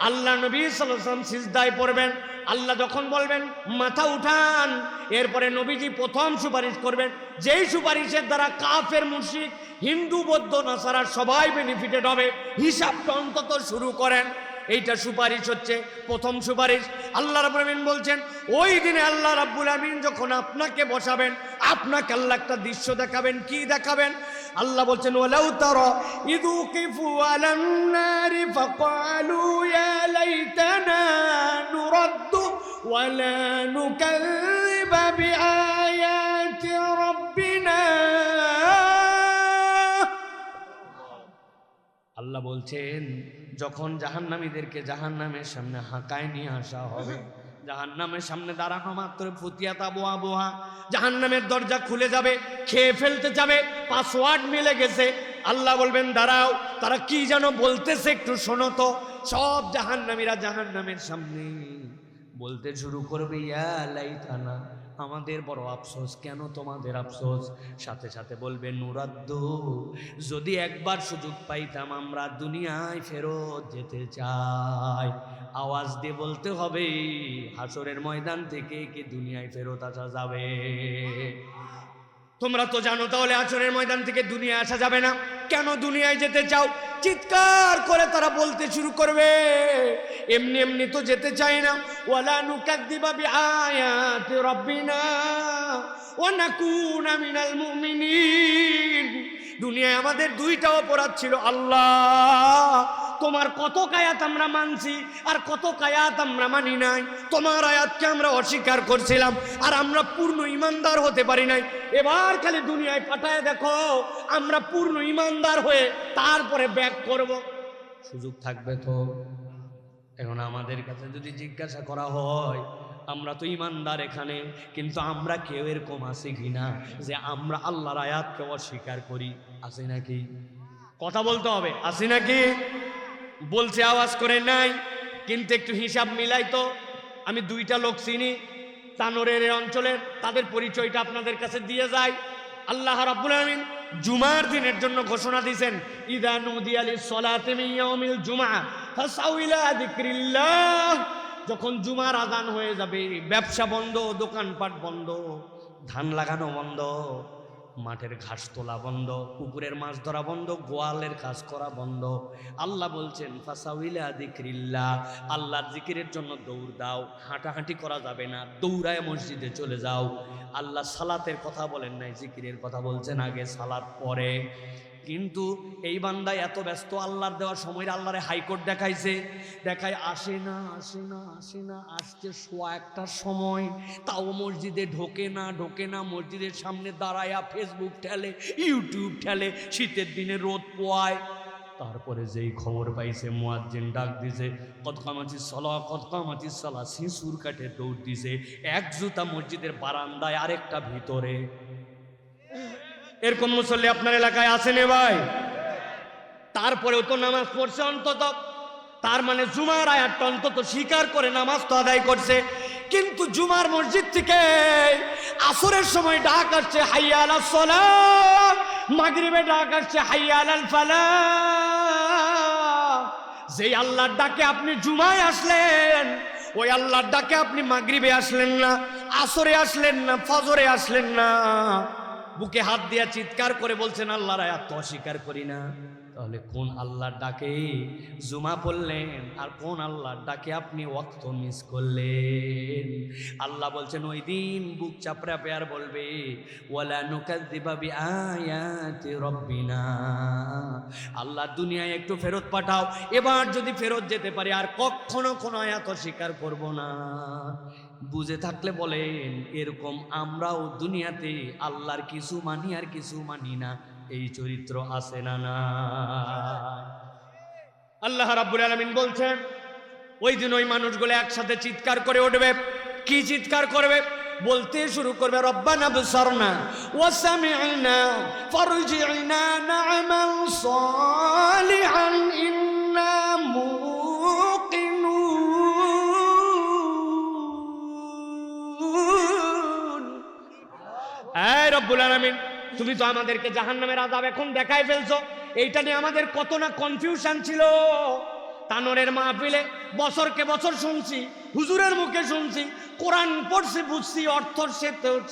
Speaker 1: আল্লাহ নবী সাল্লাল্লাহু আলাইহি ওয়াসাল্লাম সিজদায় পড়বেন। আল্লাহ যখন বলবেন মাথা উঠান, এরপরে নবীজি প্রথম সুপারিশ করবেন, যেই সুপারিশের দ্বারা কাফের, মুশরিক, হিন্দু, বৌদ্ধ, নাসারা সবাই বেনিফিটেড হবে। হিসাবটা অন্তত শুরু করেন। এইটা সুপারিশ হচ্ছে প্রথম সুপারিশ। আল্লাহ রাব্বুল আমিন বলছেন ওই দিনে আল্লাহ রাব্বুল আমিন যখন আপনাকে বসাবেন, আপনাকে আল্লাহ একটা দৃশ্য দেখাবেন। কি দেখাবেন? আল্লাহ বলছেন ওয়ালাউ তারা ইযু কিফু আলান নারি ফাকালু ইয়া লাইতানা নুরাদ্দু ওয়ালা নুকাযযিবা বিআয়াতি রাব্বিনা। আল্লাহ বলছেন যখন জাহান্নামীদেরকে জাহান্নামের সামনে হাঁকায় নিয়ে আসা হবে, জাহান্নামের সামনে দাঁড়ানো মাত্র ফুতিয়াতা বোয়া বোয়া জাহান্নামের দরজা খুলে যাবে, খেয়ে ফেলতে যাবে, পাসওয়ার্ড মিলে গেছে। আল্লাহ বলবেন দাঁড়াও, তারা কি যেন বলতেছে একটু শোনো তো। সব জাহান্নামীরা জাহান্নামের সামনে বলতে শুরু করবে ইয়া লাইতানা, আমাদের বড় আফসোস। কেন তোমাদের আফসোস? সাথে সাথে বলবে নুরাদ্দু, যদি একবার সুযোগ পাইতাম আমরা দুনিয়ায় ফেরত যেতে চাই। আওয়াজ দিয়ে বলতে হবে হাসরের ময়দান থেকে কি দুনিয়ায় ফেরত আসা যাবে? তোমরা তো জানো তাহলে হাসরের ময়দান থেকে দুনিয়ায় আসা যাবে না। কেন দুনিয়ায় যেতে চাও? চিৎকার করে তারা বলতে শুরু করবে এমনি এমনি তো যেতে চাই না। ওয়ালা নুকাযযিবা বিআয়াতি রাব্বিনা ওয়া নাকুনা মিনাল মুমিনিন। দুনিয়ায় আমাদের দুইটা অপরাধ ছিল। আল্লাহ তোমার কত আয়াত আমরা মানছি আর কত আয়াত আমরা মানি নাই। তোমার আয়াতকে আমরা অস্বীকার করছিলাম আর আমরা পূর্ণ ইমানদার হতে পারি নাই। এবার খালি দুনিয়ায় পাঠায় দেখো আমরা পূর্ণ ইমানদার হয়ে তারপরে ব্যাক করব। সুযোগ থাকবে তো? এখন আমাদের কাছে যদি জিজ্ঞাসা করা হয় আমরা তো ইমানদার এখানে, কিন্তু আমরা কেউ এরকম আছি কিনা যে আমরা আল্লাহর আয়াতকে অস্বীকার করি? আছি নাকি? কথা বলতে হবে, আছি নাকি? বলছে আওয়াজ করে নাই, কিন্তু একটু হিসাব মিলাই তো। আমি দুইটা লোক চিনি তানোরের অঞ্চলের, তাদের পরিচয়টা আপনাদের কাছে দিয়ে যায়। আল্লাহ রাব্বুল আমিন জুমার দিনের জন্য ঘোষণা দিয়েছেন ইযা নুদিয়া লিস-সালাতি মিন ইয়াউমিল জুমআ ফাসাউ ইলা যিকরিল্লাহ। যখন জুমার আযান হয়ে যাবে ব্যবসা বন্ধ, দোকানপাট বন্ধ, ধান লাগানো বন্ধ, মাঠের ঘাস তোলা বন্ধ, পুকুরের মাছ ধরা বন্ধ, গোয়ালের কাজ করা বন্ধ। আল্লাহ বলছেন ফাসাউ ইলা যিকরিল্লাহ, আল্লাহর জিকিরের জন্য দৌড় দাও। হাঁটাহাঁটি করা যাবে না, দৌড়ায় মসজিদে চলে যাও। আল্লাহ সালাতের কথা বলেন নাই, জিকিরের কথা বলছেন আগে, সালাত পরে। কিন্তু এই বান্দা এত ব্যস্ত আল্লাহর দেওয়ার সময় আল্লাহরে হাইকোর্ট দেখাইছে, দেখায় আসে না আসে না আসে না, আসছে সোয়া একটার সময়, তাও মসজিদে ঢোকে না। মসজিদের সামনে দাঁড়ায়া ফেসবুক ঠেলে, ইউটিউব ঠেলে, শীতের দিনে রোদ পোয়ায়। তারপরে যেই খবর পাইছে মুয়াজ্জিন ডাক দিছে কদ কামাতিস সালাহ, শিশুর কাটে দৌড় দিছে, এক জুতা মসজিদের বারান্দায় আরেকটা ভিতরে। এরকম মুসল্লি আপনার এলাকায় আছেন ভাই? তারপরেও তো নামাজ পড়ছে অন্তত, তার মানে জুমার আয়াতটা অন্তত স্বীকার করে নামাজ তো আদায় করছে। কিন্তু জুমার মসজিদ থেকে আসরের সময় ডাক আসছে হাইয়া আলাস সালাহ, মাগরিবে ডাক আসছে হাইয়া আলাল ফালাহ। যেই আল্লাহর ডাকে আপনি জুমায় আসলেন, ওই আল্লাহর ডাকে আপনি মাগরিবে আসলেন না, আসরে আসলেন না, ফজরে আসলেন না, বুকে হাত দিয়া চিৎকার করে বলছেন আল্লাহর আয়াত তো অস্বীকার করি না। তাহলে কোন আল্লাহর ডাকে জুমা পড়লেন আর কোন আল্লাহর ডাকে আপনি ওয়াক্ত মিস করলেন? আল্লাহ বলছেন ওই দিন বুক চাপড়া পেয়ার বলবে ওয়ালা নুকাযযিবা বিআয়াতি রাব্বিনা, আল্লাহ দুনিয়ায় একটু ফেরত পাঠাও, এবার যদি ফেরত যেতে পারি আর কখনো কোনো আয়াত অস্বীকার করব না। বুঝে থাকলে বলেন এরকম আমরাও দুনিয়াতে আল্লাহর কিছু মানি আর কিছু মানি না, এই চরিত্র আছে না? না। আল্লাহ রাব্বুল আলামিন বলছেন ওই দিন ওই মানুষগুলো একসাথে চিৎকার করে উঠবে। কি চিৎকার করবে? বলতে শুরু করবে রব্বানা বসারনা ওয়া সামি'না ফারজি'না না'মাল সালিহান ইন্না মুকিনুন। এই রব্বুল আলামিন, তুমি তো আমাদেরকে জাহান্নামের আযাব এখন দেখাই ফেলছো। এইটা নিয়ে আমাদের কত না কনফিউশন ছিল। তানোরের মাহফিলে বছরকে বছর শুনছি, হুজুরের মুখে শুনছি, কোরআন পড়ছি, বুঝছি, অর্থ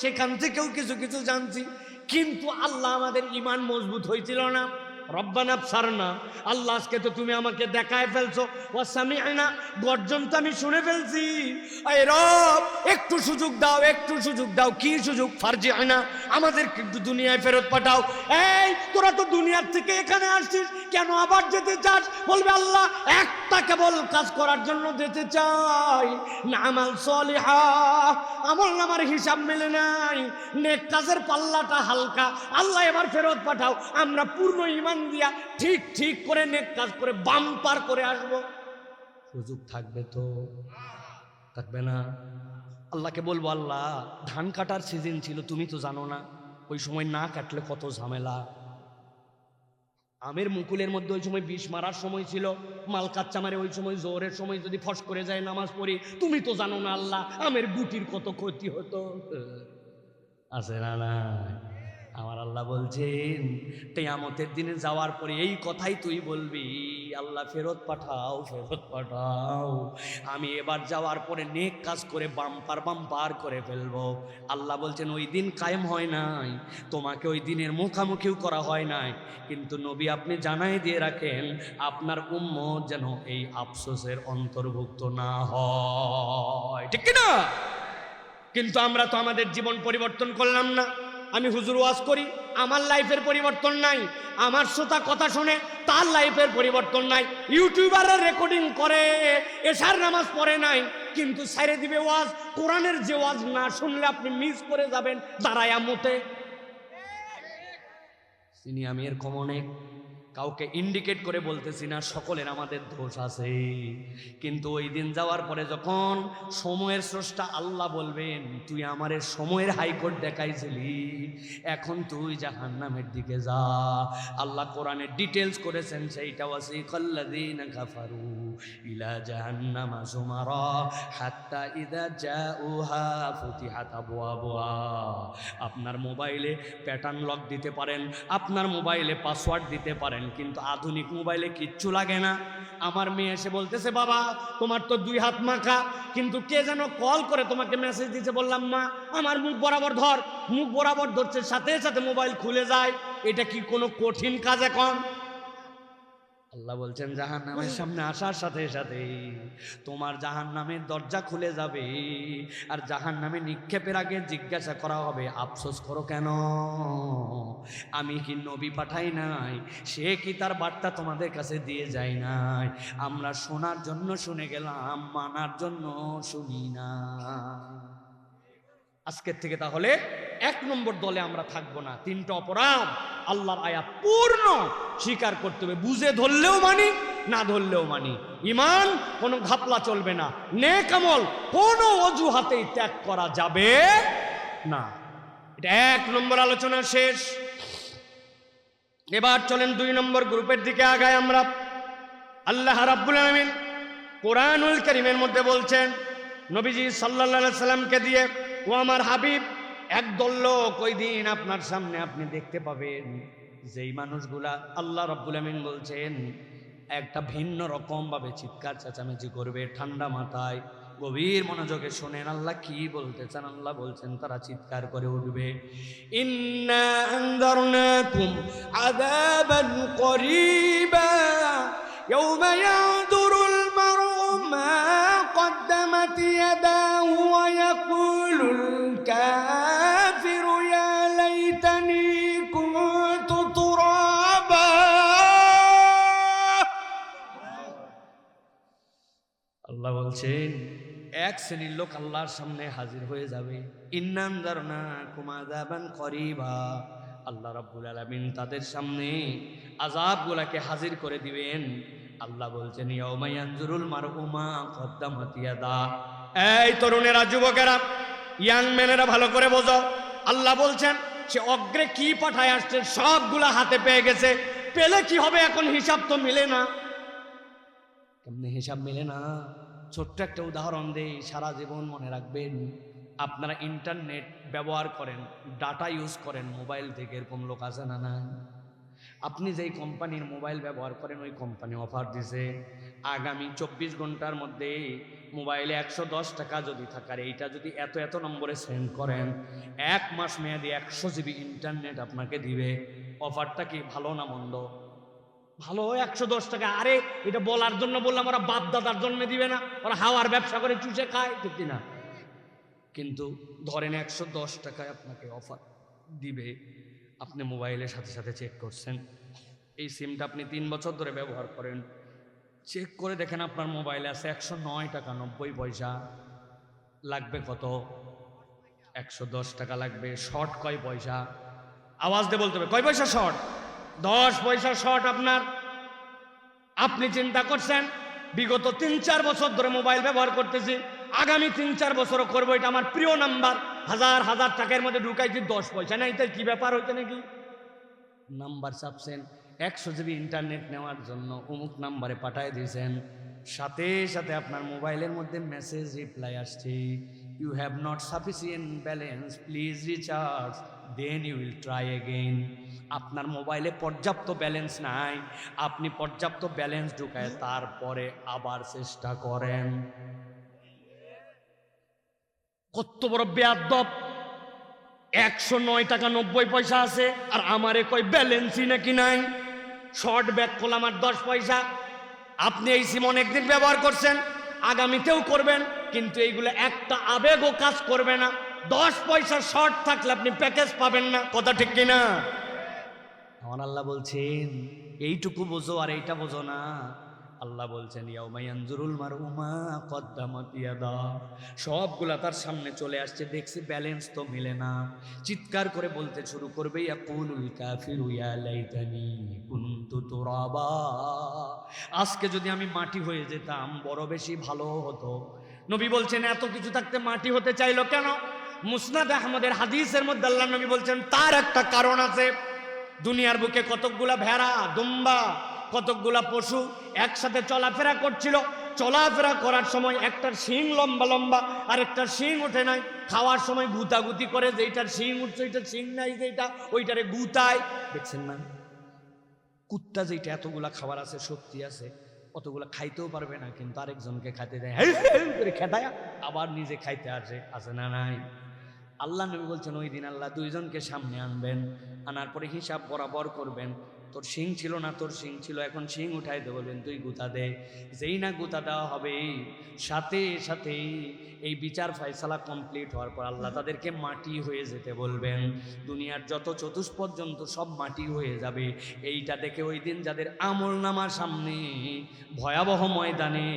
Speaker 1: সেখান থেকেও কিছু কিছু জানছি, কিন্তু আল্লাহ আমাদের ঈমান মজবুত হয়েছিল না। রব্বানা আবসারনা, আল্লাহ আজকে তো তুমি আমাকে দেখায় ফেলছো, ওয়া সামি'না, গর্জন তো আমি শুনে ফেলছি, এই রব একটু সুযোগ দাও, একটু সুযোগ দাও। কি সুযোগ? ফারজি'না, আমাদের একটু দুনিয়ায় ফেরত পাঠাও। এই তোরা তো দুনিয়ার থেকে এখানে আসছিস, কেন আবার যেতে চাস? বলবে আল্লাহ একটা কেবল কাজ করার জন্য যেতে চাই, নামাল সলিহা, আমল নামার হিসাব মেলে নাই, নেক কাজের পাল্লাটা হালকা, আল্লাহ এবার ফেরত পাঠাও, আমরা পূর্ণ ঈমান দিয়া ঠিক ঠিক করে নেক কাজ করে বাম্পার করে আসব। সুযোগ থাকবে তো? থাকবে না। আল্লাহকে বলবো, আল্লাহ ধান কাটার সিজন ছিল, তুমি তো জানো না ওই সময় না কাটলে কত ঝামেলা। আমের মুকুলের মধ্যে ওই সময় বিষ মারার সময় ছিল, মাল কাচ্চা মারে ওই সময়, জোরের সময় যদি ফস করে যায় নামাজ পড়ি, তুমি তো জানো না আল্লাহ আমের গুটির কত ক্ষতি হতো। আছে না? না, আমার আল্লাহ বলছেন কিয়ামতের দিনে যাওয়ার পরে এই কথাই তুই বলবি, আল্লাহ ফেরত পাঠাও, ফেরত পাঠাও, আমি এবার যাওয়ার পরে নেক কাজ করে বাম্পার বাম্পার করে ফেলবো। আল্লাহ বলছেন ওই দিন কায়েম হয় নাই, তোমাকে ওই দিনের মুখামুখিও করা হয় নাই, কিন্তু নবী আপনি জানাই দিয়ে রাখেন আপনার উম্মত যেন এই আফসোসের অন্তর্ভুক্ত না হয়, ঠিক কিনা? কিন্তু আমরা তো আমাদের জীবন পরিবর্তন করলাম না। আমি হুজুর ওয়াজ করি, আমার লাইফের পরিবর্তন নাই, আমার শ্রোতা কথা শুনে তার লাইফের পরিবর্তন নাই, ইউটিউবাররা রেকর্ডিং করে এশার নামাজ পড়ে নাই, কিন্তু ছেড়ে দিবে ওয়াজ। কোরআনের যে ওয়াজ না শুনলে আপনি মিস করে যাবেন দাঁড়ায়া মতে। চিনি আমি এরকম অনেক, কাউকে ইন্ডিকেট করে বলতেছি না, সকলের আমাদের দোষ আছে, কিন্তু ওই দিন যাওয়ার পরে যখন সময়ের স্রষ্টা আল্লাহ বলবেন তুই আমারে সময়ের হাইকোর্ট দেখাইছিলি, এখন তুই জাহান্নামের দিকে যা। আল্লাহ কোরআনে ডিটেলস করেছেন সেইটা, ওয়াসিকাল্লাযীনা কাফারু ইলা জাহান্নামা যুমারা হাত্তা ইযা জাউহা ফুতিহাত আবওয়াবুহা। আপনার মোবাইলে প্যাটার্ন লক দিতে পারেন, আপনার মোবাইলে পাসওয়ার্ড দিতে পারেন, কিন্তু আধুনিক মোবাইলে কিচ্ছু লাগে না। আমার মেয়ে এসে বলতেছে বাবা তোমার তো 2 হাত মাখা, কিন্তু কে যেন কল করে তোমাকে মেসেজ দিতে, বললাম মা আমার মুখ বরাবর ধর, মুখ বরাবর ধরছে, সাথে সাথে মোবাইল খুলে যায়, এটা কি কোনো কঠিন কাজ এখন? আল্লাহ বলছেন জাহান্নামের সামনে আসার সাথে সাথে তোমার জাহান্নামের দরজা খুলে যাবে, আর জাহান্নামে নিক্ষেপের আগে জিজ্ঞাসা করা হবে আফসোস করো কেন, আমি কি নবী পাঠাই নাই, সে কি তার বার্তা তোমাদের কাছে দিয়ে যায় নাই? আমরা শোনার জন্য শুনে গেলাম, মানার জন্য শুনি না। আজকের থেকে তাহলে 1 নম্বর দলে আমরা থাকবো না। 3টা অপরাধ আল্লাহর আয়াত পূর্ণ স্বীকার করতে হবে, বুঝে ধরলেও মানি, না ধরলেও মানি। ঈমান কোনো ঘাপলা চলবে না, নেক আমল কোনো অজুহাতেই ত্যাগ করা যাবে না। এটা 1 নম্বর আলোচনা শেষ। এবার চলেন 2 নম্বর গ্রুপের দিকে আগাই আমরা। আল্লাহ রাব্বুল আলামিন কোরআনুল কারীমের মধ্যে বলছেন নবীজি সাল্লাল্লাহু আলাইহি সাল্লামকে দিয়ে, ও আমার হাবিব, একদল লোক ওই দিন আপনার সামনে আপনি দেখতে পাবেন, যেই মানুষগুলা আল্লাহ রাব্বুল আলামিন বলছেন একটা ভিন্ন রকম ভাবে চিৎকার চেঁচামেচি করবে, ঠান্ডা মাথায় গভীর মনোযোগে শোনেন আল্লাহ কি বলতে চান। আল্লাহ বলছেন তারা চিৎকার করে উঠবে, ইন্না আনযারনাকুম আযাবান করিবা ইয়াওমা ইয়ানযুরুল মার'উ মা قدمت يداه ويقول الكافر يا ليتني كنت ترابا। আল্লাহ বলছেন 1 শ্রেণীর লোক আল্লাহর সামনে হাজির হয়ে যাবে, ইন্নান যারনাকুম আযাবান করিবা, আল্লাহ রাব্বুল আলামিন তাদের সামনে আযাবগুলোকে হাজির করে দিবেন। আল্লাহ বলছেন ইয়াউমা ইয়ানজুরুল মার'উ মা কদ্দামাত ইয়াদা। এই তরুণেরা, যুবকেরা, ইয়াং ম্যানেরা ভালো করে বোঝো, আল্লাহ বলছেন সে অগ্রে কি পাঠায় আসছে সবগুলা হাতে পেয়ে গেছে, পেলে কি হবে এখন হিসাব তো মিলে না। কেমনে হিসাব মিলে না? ছোট্ট একটা উদাহরণ দেই, সারা জীবন মনে রাখবেন। আপনারা ইন্টারনেট ব্যবহার করেন, ডাটা ইউজ করেন মোবাইল থেকে, এরকম লোক আছে না? না, আপনি যেই কোম্পানির মোবাইল ব্যবহার করেন ওই কোম্পানি অফার দিছে আগামী 24 ঘন্টার মধ্যে মোবাইলে 110 টাকা যদি থাকার এইটা যদি এত এত নম্বরে সেন্ড করেন 1 মাস মেয়াদি 100 জিবি ইন্টারনেট আপনাকে দিবে। অফারটা কি ভালো না মন্দ? ভালো 110 টাকা। আরে এটা বলার জন্য বললাম, ওরা বাপ দাদার জন্মে দিবে না, ওরা হাওয়ার ব্যবসা করে চুষে খায়, ঠিক কিনা? কিন্তু ধরেন 110 টাকায় আপনাকে অফার দিবে, আপনি মোবাইলের সাথে সাথে চেক করছেন, এই সিমটা আপনি 3 বছর ধরে ব্যবহার করেন, চেক করে দেখেন আপনার মোবাইলে আছে 109 টাকা 90 পয়সা। লাগবে কত? 110 টাকা লাগবে। শর্ট কয় পয়সা? আওয়াজ দিয়ে বলতে হবে, কয় পয়সা শর্ট? 10 পয়সা শর্ট আপনার। আপনি চিন্তা করছেন বিগত 3-4 বছর ধরে মোবাইল ব্যবহার করতেছি, আগামী 3-4 বছরও করবো, এটা আমার প্রিয় নাম্বার, হাজার হাজার টাকার মধ্যে ঢুকাইছি, 10 পয়সা নাই, তাই কি ব্যাপার হইতে নাকি? নাম্বার চাপছেন, 100 জিবি ইন্টারনেট নেওয়ার জন্য অমুক নাম্বারে পাঠায় দিয়েছেন, সাথে সাথে আপনার মোবাইলের মধ্যে মেসেজ রিপ্লাই আসছে, you have not sufficient balance, please recharge, then you will try again. আপনার মোবাইলে পর্যাপ্ত ব্যালেন্স নাই, আপনি পর্যাপ্ত ব্যালেন্স ঢুকায় তারপরে আবার চেষ্টা করেন। কত বড় বেয়াদব! 109 টাকা 90 পয়সা আছে, আর আমারে কই ব্যালেন্সই নাকি নাই। শর্ট ব্যাক করলাম আর 10 পয়সা। আপনি এই সিম অনেকদিন ব্যবহার করছেন, আগামীতেও করবেন, কিন্তু এইগুলো একটা আবেগও কাজ করবে না। 10 পয়সা শর্ট থাকলে আপনি প্যাকেজ পাবেন না, কথা ঠিক কিনা? আমার আল্লাহ বলছেন এইটুকু বোঝো আর এইটা বোঝো না। আল্লাহ বলছেন ইয়াউমা ইয়ানজুরুল মারউ মা কদ্দামাত ইয়াদা, সবগুলা তার সামনে চলে আসছে, দেখছি ব্যালেন্স তো মিলে না, চিৎকার করে বলতে শুরু করবে ইয়াকুলুল কাফিরু ইয়া লাইতানি কুনতু তুরাবা, আজকে যদি আমি মাটি হয়ে যেতাম বড় বেশি ভালো হতো। নবী বলছেন এত কিছু থাকতে মাটি হতে চাইলো কেন? মুসনাদ আহমদের হাদিসের মধ্যে আল্লাহ নবী বলছেন তার একটা কারণ আছে। দুনিয়ার বুকে কতকগুলা ভেড়া, দুম্বা, কতকগুলা পশু একসাথে চলাফেরা করছিল, চলাফেরা করার সময় একটার শিং লম্বা লম্বা আর একটার শিং ওঠে নাই, খাওয়ার সময় গুতাগুতি করে, যেইটার শিং উঠছে ওইটার শিং নাই, যেটা ওইটারে গুতায়, দেখছেন না? কুত্তা যেটা এতগুলা খাবার আছে, শক্তি আছে, অতগুলা খাইতেও পারবে না, কিন্তু আরেকজনকে খাইতে দেয়, করে খেতায় আবার নিজে খাইতে আসে না নাই? আল্লাহ নবী বলছেন ওই দিন আল্লাহ দুইজনকে সামনে আনবেন, আনার পরে হিসাব বরাবর করবেন, তোর শিং ছিল না, তোর শিং ছিল, এখন শিং উঠাইতে বলবেন, তুই গুতা দে। যেই না গুতা দেওয়া হবে, সাথে সাথে এই বিচার ফয়সালা কমপ্লিট হওয়ার পর আল্লাহ তাদেরকে মাটি হয়ে যেতে বলবেন। দুনিয়ার যত চতুষ্পদ জন্তু সব মাটি হয়ে যাবে। এইটা দেখে ওই দিন যাদের আমল নামার সামনে ভয়াবহ ময়দানে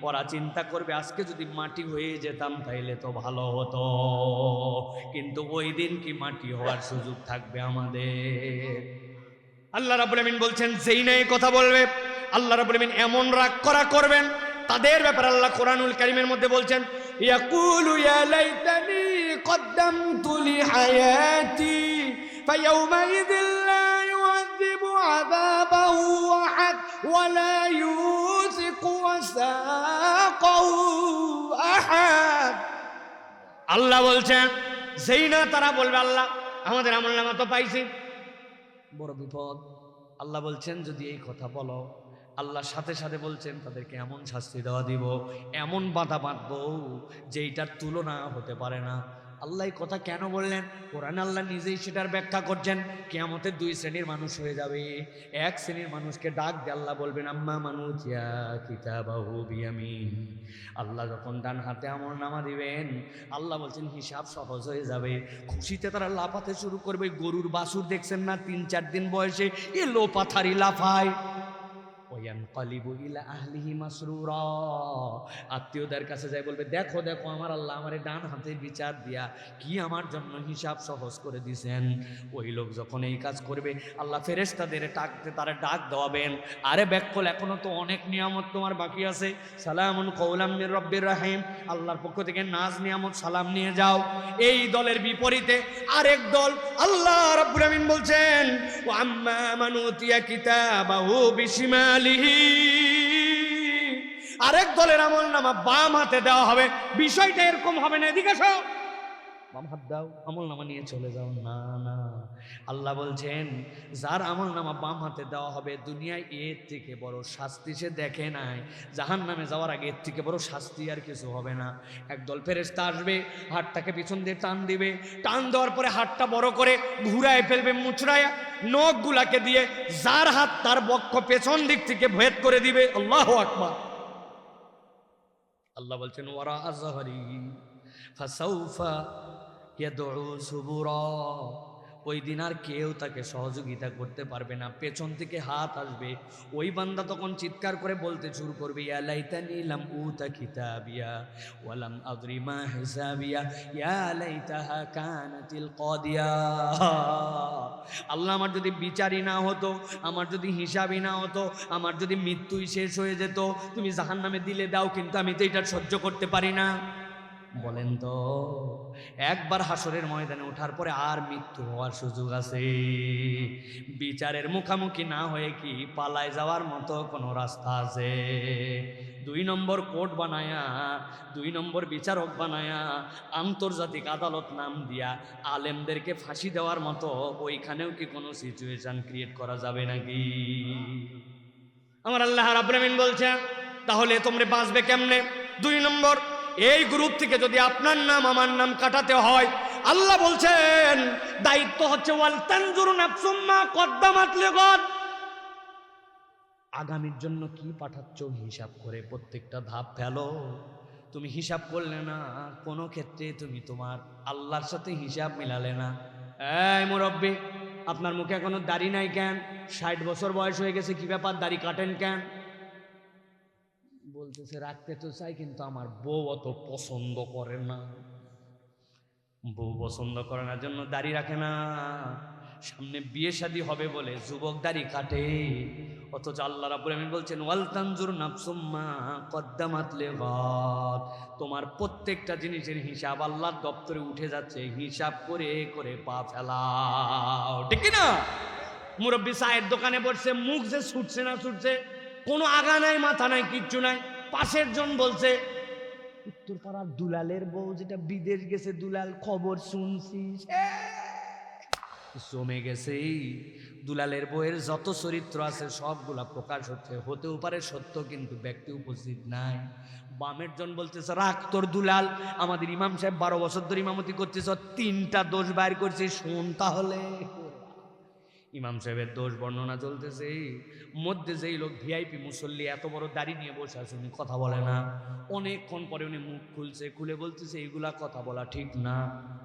Speaker 1: ওরা চিন্তা করবে আজকে যদি মাটি হয়ে যেতাম তাইলে তো ভালো হতো, কিন্তু ওই দিন কি মাটি হওয়ার সুযোগ থাকবে আমাদের? আল্লাহ রাব্বুল আমিন বলছেন যেই না এই কথা বলবে, আল্লাহ রাব্বুল আমিন এমন রাগ করা করবেন তাদের ব্যাপারে আল্লাহ কোরআনুল কারীমের মধ্যে বলছেন ইয়াকুলু ইয়া লাইতানি কদ্দামতু লিহায়াতি ফায়াউমাইযিল লা ইউযিবু আযাবাহু আহাদ ওয়া লা ইউসিকু ওয়াসাকাহু আহাদ। আল্লাহ বলছেন যেই না তারা বলবে আল্লাহ আমাদের আমলনামা তো পাইছি, বড় বিপদ। আল্লাহ বলছেন যদি এই কথা বলো, আল্লাহ সাথে সাথে বলছেন তাদেরকে এমন শাস্তি দেওয়া দিব, এমন বাধা বাঁধবো যেইটার তুলনা হতে পারে না। আল্লাহ এই কথা কেন বললেন? কোরআন আল্লাহ নিজেই সেটার ব্যাখ্যা করছেন। কিয়ামতের 2 শ্রেণীর মানুষ হয়ে যাবে। এক শ্রেণীর মানুষকে ডাক দিয়ে আল্লাহ বলবেন আম্মা মানুতিয়া কিতাবাহু বিয়ামিন। আল্লাহ যখন ডান হাতে আমলনামা দিবেন, আল্লাহ বলছেন হিসাব সহজ হয়ে যাবে। খুশিতে তারা লাফাতে শুরু করবে। গরুর বাছুর দেখছেন না, 3-4 দিন বয়সে এ লোপাথারি লাফায়। ওয়ানকালিবু ইলা আহলিহি মাসরুরা, আত্মীয়দের কাছে যাই বলবে দেখো দেখো আমার আল্লাহ আমারে ডান হাতে বিচার দিয়া কি আমার জন্য হিসাব সহজ করে দিয়েছেন। ওই লোক যখন এই কাজ করবে আল্লাহ ফেরেশতাদের ডাকতে তারা ডাক দেওয়াবেন, আরে ব্যাককল এখনো তো অনেক নিয়ামত তোমার বাকি আছে, সালামুন কওলাম মির রব্বির রহিম, আল্লাহর পক্ষ থেকে নাজ নিয়ামত সালাম নিয়ে যাও। এই দলের বিপরীতে আরেক দল, আল্লাহ রাব্বুল আমিন বলছেন ওয়া আম্মা মান উতিয়া কিতাবাহু বিশিমাল, আরেক দলের আমলনামা বাম হাতে দেওয়া হবে। বিষয়টা এরকম হবে না, এদিকে আসো, বাম হাত দাও আমলনামা নিয়ে চলে যাও। না না, আল্লাহ বলছেন যার আমলনামা বাম হাতে দেওয়া হবে, দুনিয়ায় এর থেকে বড় শাস্তি সে দেখে নাই, জাহান্নামে যাওয়ার আগে এর থেকে বড় শাস্তি আর কিছু হবে না। একদল ফেরেশতা আসবে, হাতটাকে পিছন দিয়ে টান দিবে, টান দেওয়ার পরে হাতটা বড় করে ঘুরায় ফেলবে, মুচড়ায়া নখগুলাকে দিয়ে যার হাত তার বক্ষ পেছন দিক থেকে ভেদ করে দিবে। আল্লাহু আকবার। আল্লাহ বলছেন ওয়ারা আযহারি ফাসাউফা ইয়াদউ সুবুরা, ওই দিন আর কেউ তাকে সহযোগিতা করতে পারবে না, পেছন থেকে হাত আসবে। ওই বান্দা তখন চিৎকার করে বলতে শুরু করবে ইয়া লাইতানি লাম উতা কিতাবিয়া ওয়া লাম আদরি মা হিসাবিয়া ইয়া লাইতাহা কানাতিল কাদিয়া। আল্লাহ, আমার যদি বিচারই না হতো, আমার যদি হিসাবই না হতো, আমার যদি মৃত্যুই শেষ হয়ে যেত, তুমি জাহান্নামে দিলে দাও, কিন্তু আমি তো এটা সহ্য করতে পারি না। বলেন তো, একবার হাসরের ময়দানে ওঠার পরে আর মৃত্যু হওয়ার সুযোগ আছে? বিচারের মুখামুখি না হয়ে কি পালায় যাওয়ার মতো কোনো রাস্তা আছে? 2 নম্বর কোর্ট বানায়া, 2 নম্বর বিচারক বানায়া, আন্তর্জাতিক আদালত নাম দিয়া আলেমদেরকে ফাঁসি দেওয়ার মতো ওইখানেও কি কোনো সিচুয়েশন ক্রিয়েট করা যাবে নাকি? আমার আল্লাহ রাব্বুল আমিন বলছে তাহলে তোমরা বাঁচবে কেমনে? 2 নম্বর, এই গ্রুপ থেকে যদি আপনার নাম আমার নাম কাটাতে হয়, আল্লাহ বলছেন দায়িত্ব হচ্ছে ওয়াল তানজুরু নাফসুম মা কদ্দামাত লিগাদ, আগামীর জন্য কি পাঠাচ্ছ হিসাব করে প্রত্যেকটা ধাপ ফেলো। তুমি হিসাব করলে না, কোনো ক্ষেত্রে তুমি তোমার আল্লাহর সাথে হিসাব মিলালে না। এই মুরব্বি, আপনার মুখে এখনো দাড়ি নাই কেন? 60 বছর বয়স হয়ে গেছে, কি ব্যাপার দাড়ি কাটেন কেন? বলতেছে রাখতে তো চাই, কিন্তু আমার বউ অত পছন্দ করে না। বউ পছন্দ করে না জন্য দাড়ি রাখে না, সামনে বিয়ে শাদী হবে বলে যুবক দাড়ি কাটে। অথচ আল্লাহ রাব্বুল আমিন বলছেন ওয়াল তানজুর নাফসুম মা কদ্দামাত লিগাদ, তোমার প্রত্যেকটা জিনিসের হিসাব আল্লাহর দপ্তরে উঠে যাচ্ছে, হিসাব করে করে পা ফেলাও, ঠিক কি না? মুরব্বি চায়ের দোকানে বসছে, মুখ যে ছুটছে না ছুটছে, কোনো আগা নাই মাথা নাই কিচ্ছু নাই। পাশের জন বলছে উত্তরপাড়ার দুলালের বউ যেটা বিদেশ গেছে, দুলাল খবর শুনছিস? জমে গেছে। দুলালের বউয়ের যত চরিত্র আছে সবগুলা প্রকাশ হচ্ছে, হতেও পারে সত্য, কিন্তু ব্যক্তি উপস্থিত নাই। বামের জন বলতেছে রাখ তোর দুলাল, আমাদের ইমাম সাহেব 12 বছর ধরে ইমামতি করতেছ, 3টা দোষ বাইর করছে, শোন তাহলে। ইমাম সাহেবের দোষ বর্ণনা চলতেছে, মধ্যে যেই লোক ভিআইপি মুসল্লি এত বড় দাড়ি নিয়ে বসে আছে, উনি কথা বলে না। অনেকক্ষণ পরে উনি মুখ খুলছে, খুলে বলতেছে এইগুলা কথা বলা ঠিক না।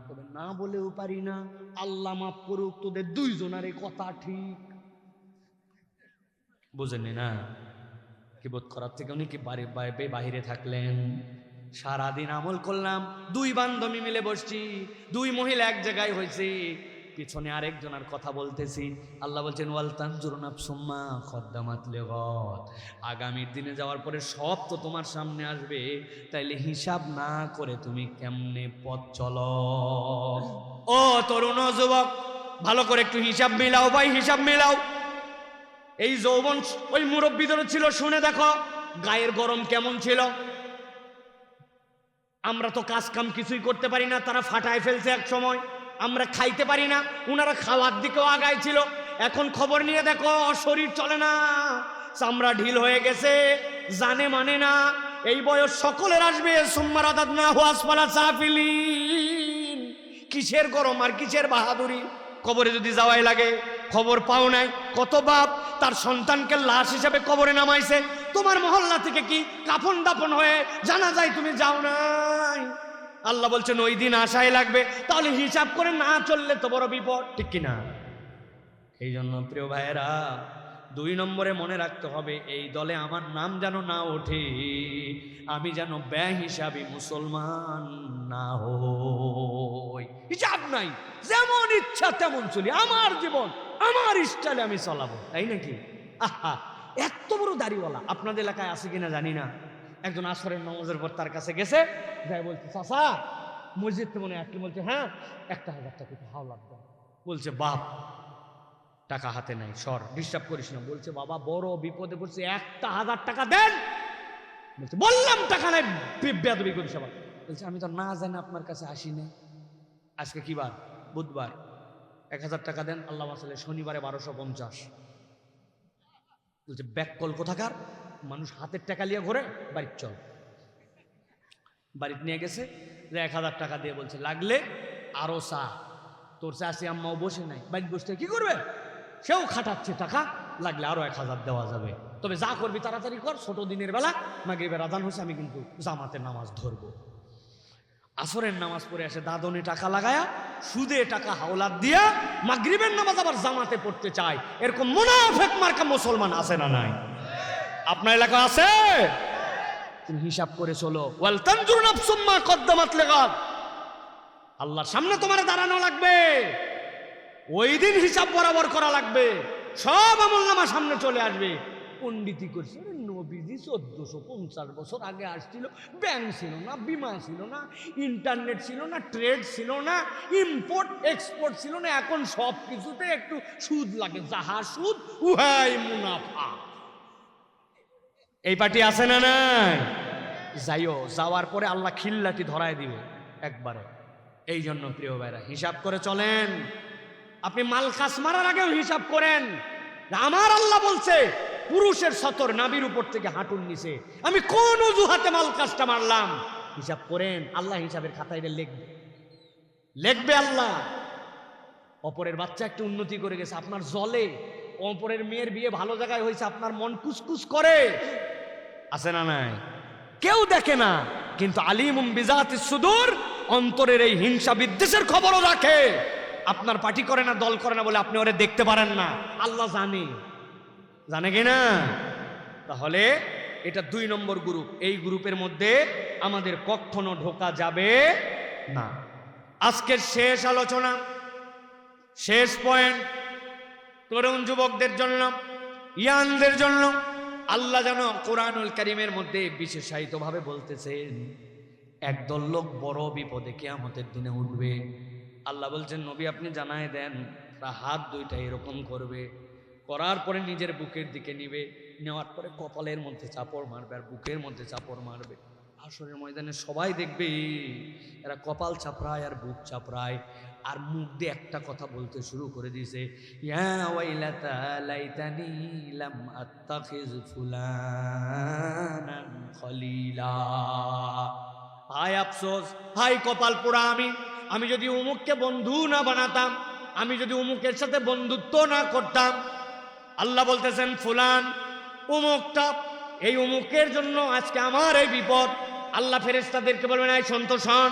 Speaker 1: তবে না বলেও পারি না, আল্লাহ মাফ করুক, তোদের 2 জনারে কথা ঠিক। বুঝেননি না? কি বোধ করার থেকে উনি কি বাহিরে থাকলেন, সারাদিন আমল করলাম, 2 বান্ধবী মিলে বসছি, 2 মহিলা এক জায়গায় হয়েছে, পিছনে আরেকজনের কথা বলতেছি। আল্লাহ বলছেন ওয়াল তানজুরু নাফসুম মা কদ্দামাত লিগাদ, আগামীর দিনে যাওয়ার পরে সব তো তোমার সামনে আসবে, তাইলে হিসাব না করে তুমি কেমনে পথ চলো? ও তরুণ ও যুবক, ভালো করে একটু হিসাব মিলাও ভাই, হিসাব মিলাও। এই যৌবন ওই মুরব্বীদের ছিল, শুনে দেখো গায়ের গরম কেমন ছিল। আমরা তো কাজ কাম কিছুই করতে পারি না, তারা ফাটায় ফেলছে এক সময়। আমরা খাইতে পারি না, উনারা খাওয়ার দিকেও আগায় ছিল। এখন খবর নিয়ে দেখো শরীর চলে না, চামড়া ঢিল হয়ে গেছে, জানে মানে না। এই বয়স সকলের আসবে, সুম্মা রাদাদনাহু আসফালা সাফিলিন। কিসের গরম আর কিসের বাহাদুরি? কবরে যদি যাওয়াই লাগে, খবর পাও নাই কত বাপ তার সন্তানকে লাশ হিসাবে কবরে নামাইছে, তোমার মহল্লা থেকে কি কাফন দাফন হয়ে জানা যায় তুমি যাও নাই। আল্লাহ বলছেন ওই দিন আশাই লাগবে, তাহলে হিসাব করে না চললে তো বড় বিপদ, ঠিক কিনা? এই জন্য প্রিয় ভাইয়েরা, 2 নম্বরে মনে রাখতে হবে এই দলে আমার নাম যেন না ওঠে, আমি যেন বেহিসাবি মুসলমান না হই। হিসাব নাই, যেমন ইচ্ছা তেমন চলি, আমার জীবন আমার স্টাইলে আমি চলাবো, তাই নাকি? আহা, এত বড় দাড়িওয়ালা আপনাদের এলাকায় আছে কিনা জানি না। একজন আসরের নামাজের পর তার কাছে গেছে, যাই বলছে চাচা মসজিদ মনে আসলে, বলছে হ্যাঁ 1000 টাকা ভালো লাগবে। বলছে বাপ টাকা হাতে নাই, সর ডিস্টার্ব করিস না। বলছে বাবা বড় বিপদে পড়ছে, 1000 টাকা দেন। বলছে বললাম টাকা নাই, বেয়াদবি করিস আবার। বলছে আমি তো না জানি আপনার কাছে আসি না। আজকে কি বার? বুধবার। 1000 টাকা দেন, আল্লাহ মাসালে শনিবারে 1250। বলছে ব্যাককল কোথাকার মানুষ, হাতের টাকা নিয়ে ঘোরে, বাড়ির চল। বাড়িতে নিয়ে গেছে, 1000 টাকা দিয়ে বলছে লাগলে আরো চা। তোর চাষি আম্মাও বসে নাই, বাড়িতে বসতে কি করবে, সেও খাটাচ্ছে টাকা, লাগলে আরো 1000 দেওয়া যাবে, তবে যা করবি তাড়াতাড়ি কর, ছোট দিনের বেলা মাগরিবের আজান হচ্ছে, আমি কিন্তু জামাতের নামাজ ধরবো। আসরের নামাজ পড়ে আসে, দাদনে টাকা লাগায়া সুদে টাকা হাওলাত দিয়া মাগরিবের নামাজ আবার জামাতে পড়তে চায়। এরকম মুনাফিক মার্কা মুসলমান আছে না নাই? আপনার এলাকা আছে? তুমি হিসাব করে চলো। ওয়াল তানজুর নাফসুম মা কদ্দামাত লিগাদ, আল্লাহর সামনে তোমার দাঁড়ানো লাগবে, ওই দিন হিসাব বরাবর করা লাগবে, সব আমলনামা সামনে চলে আসবে। পণ্ডিতি করছে, নবীজি 1450 বছর আগে আসছিল, ব্যাংক ছিল না, বিমা ছিল না, ইন্টারনেট ছিল না, ট্রেড ছিল না, ইম্পোর্ট এক্সপোর্ট ছিল না, এখন সব কিছুতে একটু সুদ লাগে, যাহা সুদ উহাই মুনাফা। এই পার্টি আছে না নাই? যাইও, যাওয়ার পরে আল্লাহ খিল্লাটি ধরায় দিবে একবারে। এই জন্য প্রিয় ভাইরা, হিসাব করে চলেন। আপনি মালখাস মারার আগেও হিসাব করেন, আমার আল্লাহ বলছে পুরুষের সতর নাবির উপর থেকে হাঁটুর নিচে, আমি কোন অজুহাতে মালখাসটা মারলাম, হিসাব করেন। আল্লাহ হিসাবের খাতায় লিখবে, লিখবে আল্লাহ। অপরের বাচ্চা একটু উন্নতি করে গেছে, আপনার জলে, অপরের মেয়ের বিয়ে ভালো জায়গায় হয়েছে, আপনার মন কুসকুস করে, আছে না নাই? কেউ দেখে না, কিন্তু আলিমুম বিজাতিস সুদূর, অন্তরের এই হিংসা বিদ্বেষের খবরও রাখে। আপনার পার্টি করে না, দল করে না বলে আপনি ওরে দেখতে পারেন না, আল্লাহ জানে, জানে কিনা? তাহলে এটা 2 নম্বর গ্রুপ। এই গ্রুপের মধ্যে আমাদের কখনো ঢোকা যাবে না। আজকের শেষ আলোচনা, শেষ পয়েন্ট, তরুণ যুবকদের জন্য, ইয়ানদের জন্য আল্লাহ যেন কোরআনুল কারীমের মধ্যে বিশেষায়িতভাবে বলতেছেন, একদল লোক বড় বিপদে কিয়ামতের দিনে উঠবে। আল্লাহ বলছেন, নবী আপনি জানায় দেন, তারা হাত দুইটা এরকম করবে, করার পরে নিজের বুকের দিকে নিবে, নেওয়ার পরে কপালের মধ্যে চাপড় মারবে আর বুকের মধ্যে চাপড় মারবে। হাসরের ময়দানে সবাই দেখবে এরা কপাল চাপড়ায় আর বুক চাপড়ায়, আর মুখ দিয়ে একটা কথা বলতে শুরু করে দিয়েছে, ইয়া ওয়াইলাতা লাইতানি লাম আত্তাখিজ ফুলানান খলিলা। হায় আফসোস, হায় কপাল পোড়া আমি যদি উমুককে বন্ধু না বানাতাম, আমি যদি উমুকের সাথে বন্ধুত্ব না করতাম। আল্লাহ বলতেছেন ফুলান, উমুকটা, এই উমুকের জন্য আজকে আমার এই বিপদ। আল্লাহ ফেরেশতাদেরকে বলবেন, এই সন্তোষ হন,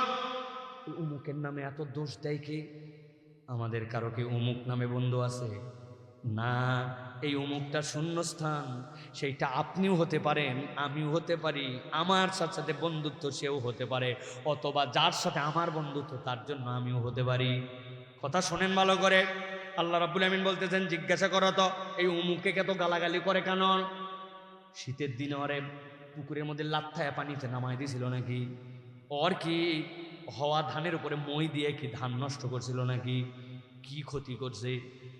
Speaker 1: উমুকের নামে এত দোষ দেয় কি? আমাদের কারো কি উমুক নামে বন্ধু আছে? না, এই উমুকটা শূন্যস্থান, সেইটা আপনিও হতে পারেন, আমিও হতে পারি, আমার সাথে সাথে বন্ধুত্ব সেও হতে পারে, অথবা যার সাথে আমার বন্ধুত্ব তার জন্য আমিও হতে পারি। কথা শোনেন ভালো করে। আল্লাহ রাব্বুল আমিন বলতেছেন, জিজ্ঞাসা করো তো এই উমুককে কত গালাগালি করে কেন? শীতের দিনে ওরে পুকুরের মধ্যে লাথ্থায় পানিতে নামাই দিয়েছিল নাকি? ওর কি হওয়া ধানের উপরে মই দিয়ে কি ধান নষ্ট করছিল নাকি? কি ক্ষতি করছে?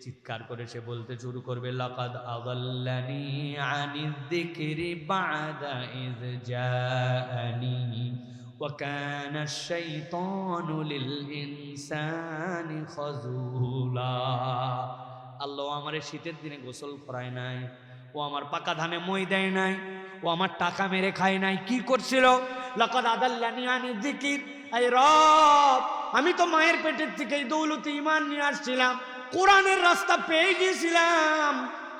Speaker 1: চিৎকার করে সে বলতে শুরু করবে, লাকাদ আযাল্লানি আনিয যিকরি বা'দা ইয জাআনি ওয়া কানা আশ-শাইতানু লিল ইনসানি খাযুলা। আল্লাহ আমারে শীতের দিনে গোসল করায় নাই, ও আমার পাকা ধানে মই দেয় নাই, ও আমার টাকা মেরে খায় নাই। কি করছিল? লাকাদ আযাল্লানি আনিয যিকর, আই রব, আমি তো মায়ের পেটের থেকে দৌলতে ঈমান নিয়ে আসছিলাম, কোরআনের রাস্তা পেয়ে গিয়েছিলাম,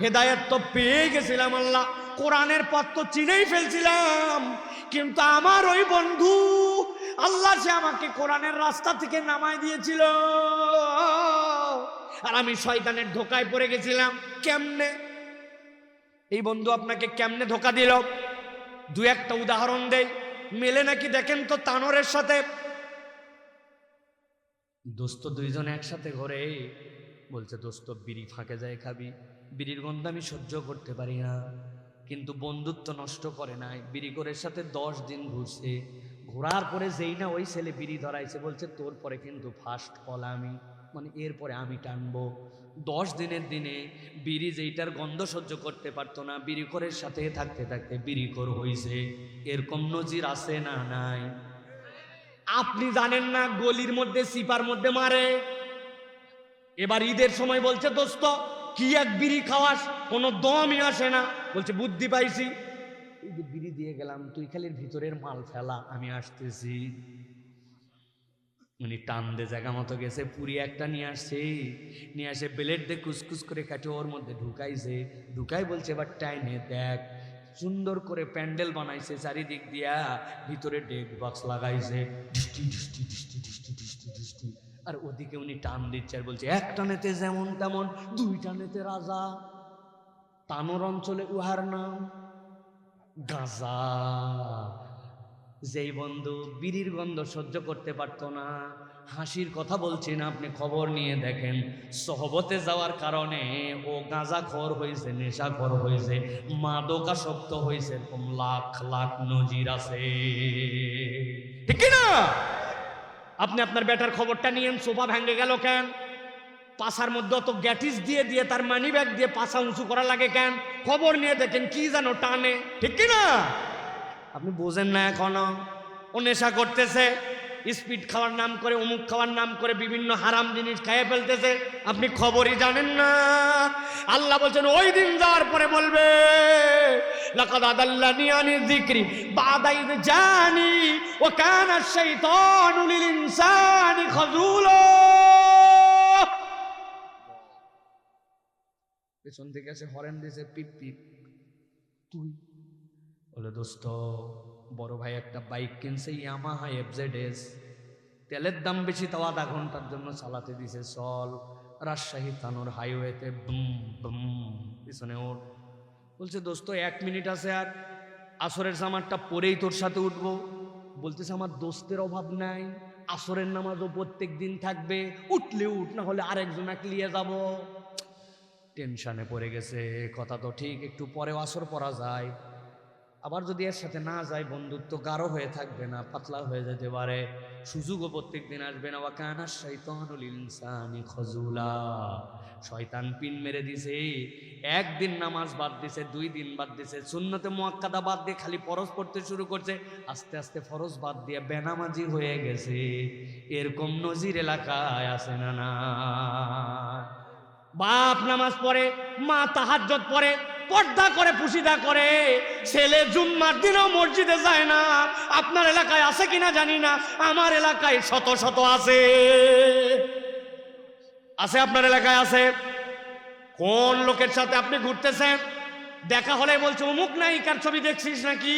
Speaker 1: হেদায়েত তো পেয়ে গেছিলাম, আল্লাহ কোরআনের পথ তো চিনেই ফেলছিলাম, কিন্তু আমার ওই বন্ধু আল্লাহ সে আমাকে কোরআনের রাস্তা থেকে নামায় দিয়েছিল, আর আমি শয়তানের ধোকায় পড়ে গেছিলাম। কেমনে? এই বন্ধু আপনাকে কেমনে ধোকা দিল? 2-1টা উদাহরণ দেই, মেলে নাকি দেখেন তো তানোরের সাথে। দোস্ত দুইজন একসাথে ঘরে, বলছে দোস্ত বিড়ি ফাঁকে যায় খাবি, বিড়ির গন্ধ আমি সহ্য করতে পারি না, কিন্তু বন্ধুত্ব নষ্ট করে নাই। বিড়ি করে সাথে 10 দিন ঘুরছে, ঘোরার পরে যেই না ওই ছেলে বিড়ি ধরাইছে, বলছে তোর পরে কিন্তু ফার্স্ট কল আমি, মানে এরপরে আমি টানবো। 10 দিনের দিনে বিড়ি যেইটার গন্ধ সহ্য করতে পারতো না, বিড়ি করের সাথে থাকতে থাকতে বিড়ি কর হইছে। এরকম নজির আছে না নাই? আপনি জানেন না, গলির মধ্যে সিপার মধ্যে মারে, এবার ঈদের সময় বলছে, দোস্ত কি এক বিড়ি খাওয়াস, কোনো দমই আসে না। বলছে বুদ্ধি পাইছি, এই যে বিড়ি দিয়ে গেলাম, তুই খালি ভিতরের মাল ফেলা, আমি আসতেছি। উনি টান দে জায়গা মতো গেছে, পুরি একটা নিয়ে আসছে, নিয়ে আসে ব্লেড দিয়ে কুচকুচ করে কাটে ওর মধ্যে ঢুকাইছে, ঢুকাই বলছে এবার টাইনে দেখ। সুন্দর করে প্যান্ডেল বানাইছে চারিদিক দিয়া, ভিতরে ডেক বক্স লাগাইছে, ডিস্টি ডিস্টি ডিস্টি ডিস্টি ডিস্টি ডিস্টি। আর ওদিকে উনি টান দিচ্ছে আর বলছে এক টানেতে যেমন তেমন, দুই টানেতে রাজা। তানোর অঞ্চলে উহার নাম গাঁজা। যেই বন্ধু বিড়ির গন্ধ সহ্য করতে পারতো না, হাসির কথা বলছি না, আপনি খবর নিয়ে দেখেন, সহবতে যাওয়ার কারণে ও গাঁজাখোর হয়েছে, নেশাখোর হয়েছে, মাদকাসক্ত হয়েছে, এরকম লাখ লাখ নজির আছে, ঠিক না? আপনি আপনার বেটার খবরটা নিয়েন, সোফা ভেঙে গেল কেন? পাশার মধ্যে অত গ্যাটিস দিয়ে দিয়ে তার মানি ব্যাগ দিয়ে পাশা উঁচু করা লাগে কেন? খবর নিয়ে দেখেন কি যেন টানে, ঠিক কিনা? আপনি বোঝেন না এখনো। ও নেশা করতেছে, স্পিড খাওয়ার নাম করে, অমুক খাওয়ার নাম করে বিভিন্ন হারাম জিনিস খাইয়ে ফেলতেছে, আপনি খবরই জানেন না। আল্লাহ বলছেন ওই দিন যাওয়ার পরে বলবে লাকাদ আদাল্লানি আনি যিকরি বাদা ইয জানি ওয়া কানা আশ-শাইতানু লিল ইনসানি খাযুলা। পেছন থেকে এসে হরেন দিয়েছে, পিপ পিপ। তুই বলে দোস্ত বড় ভাই একটা বাইক কিনছে, ইয়ামাহা এফজেডএস, তেলের দাম বেশি, তাও আধা ঘন্টার জন্য চালাতে দিছে, চল রাজশাহী তানোর হাইওয়েতে, বুম বুম, পিছনে ওর। বলছে দোস্ত 1 মিনিট আছে, আর আসরের জামাতটা পরেই তোর সাথে উঠবো। বলতেছে আমার দোস্তের অভাব নাই, আসরের নামাজও প্রত্যেক দিন থাকবে, উঠলে উঠ, না হলে আরেকজনাকে নিয়ে যাব। টেনশনে পড়ে গেছে, কথা তো ঠিক, একটু পরে আসর পড়া যায়, আবার যদি এর সাথে না যায় বন্ধুত্ব গাঢ় হয়ে থাকবে না, পাতলা হয়ে যেতে পারে, সুযোগও প্রত্যেক দিন আসবে না। ওয়া কানা শাইতানুল ইনসানি খাযুলা, শয়তান পিন মেরে দিছে, একদিন নামাজ বাদ দিছে, 2 দিন বাদ দিছে, সুন্নতে মুআক্কাদা বাদ দিয়ে খালি ফরজ পড়তে শুরু করছে, আস্তে আস্তে ফরজ বাদ দিয়ে বেনামাজি হয়ে গেছে। এরকম নজির এলাকায় আছে না? না, বাপ নামাজ পড়ে, মা তাহাজ্জুদ পড়ে, পর্দা করে, পুশিদা করে, ছেলে জুম্মার দিনও মসজিদে যায় না। আপনার এলাকায় আছে কিনা জানি না, আমার এলাকায় শত শত আছে। আছে আপনার এলাকায় আছে? কোন লোকের সাথে আপনি ঘুরতেছেন, দেখা হলে বলছে অমুক নায়িকার ছবি দেখছিস নাকি,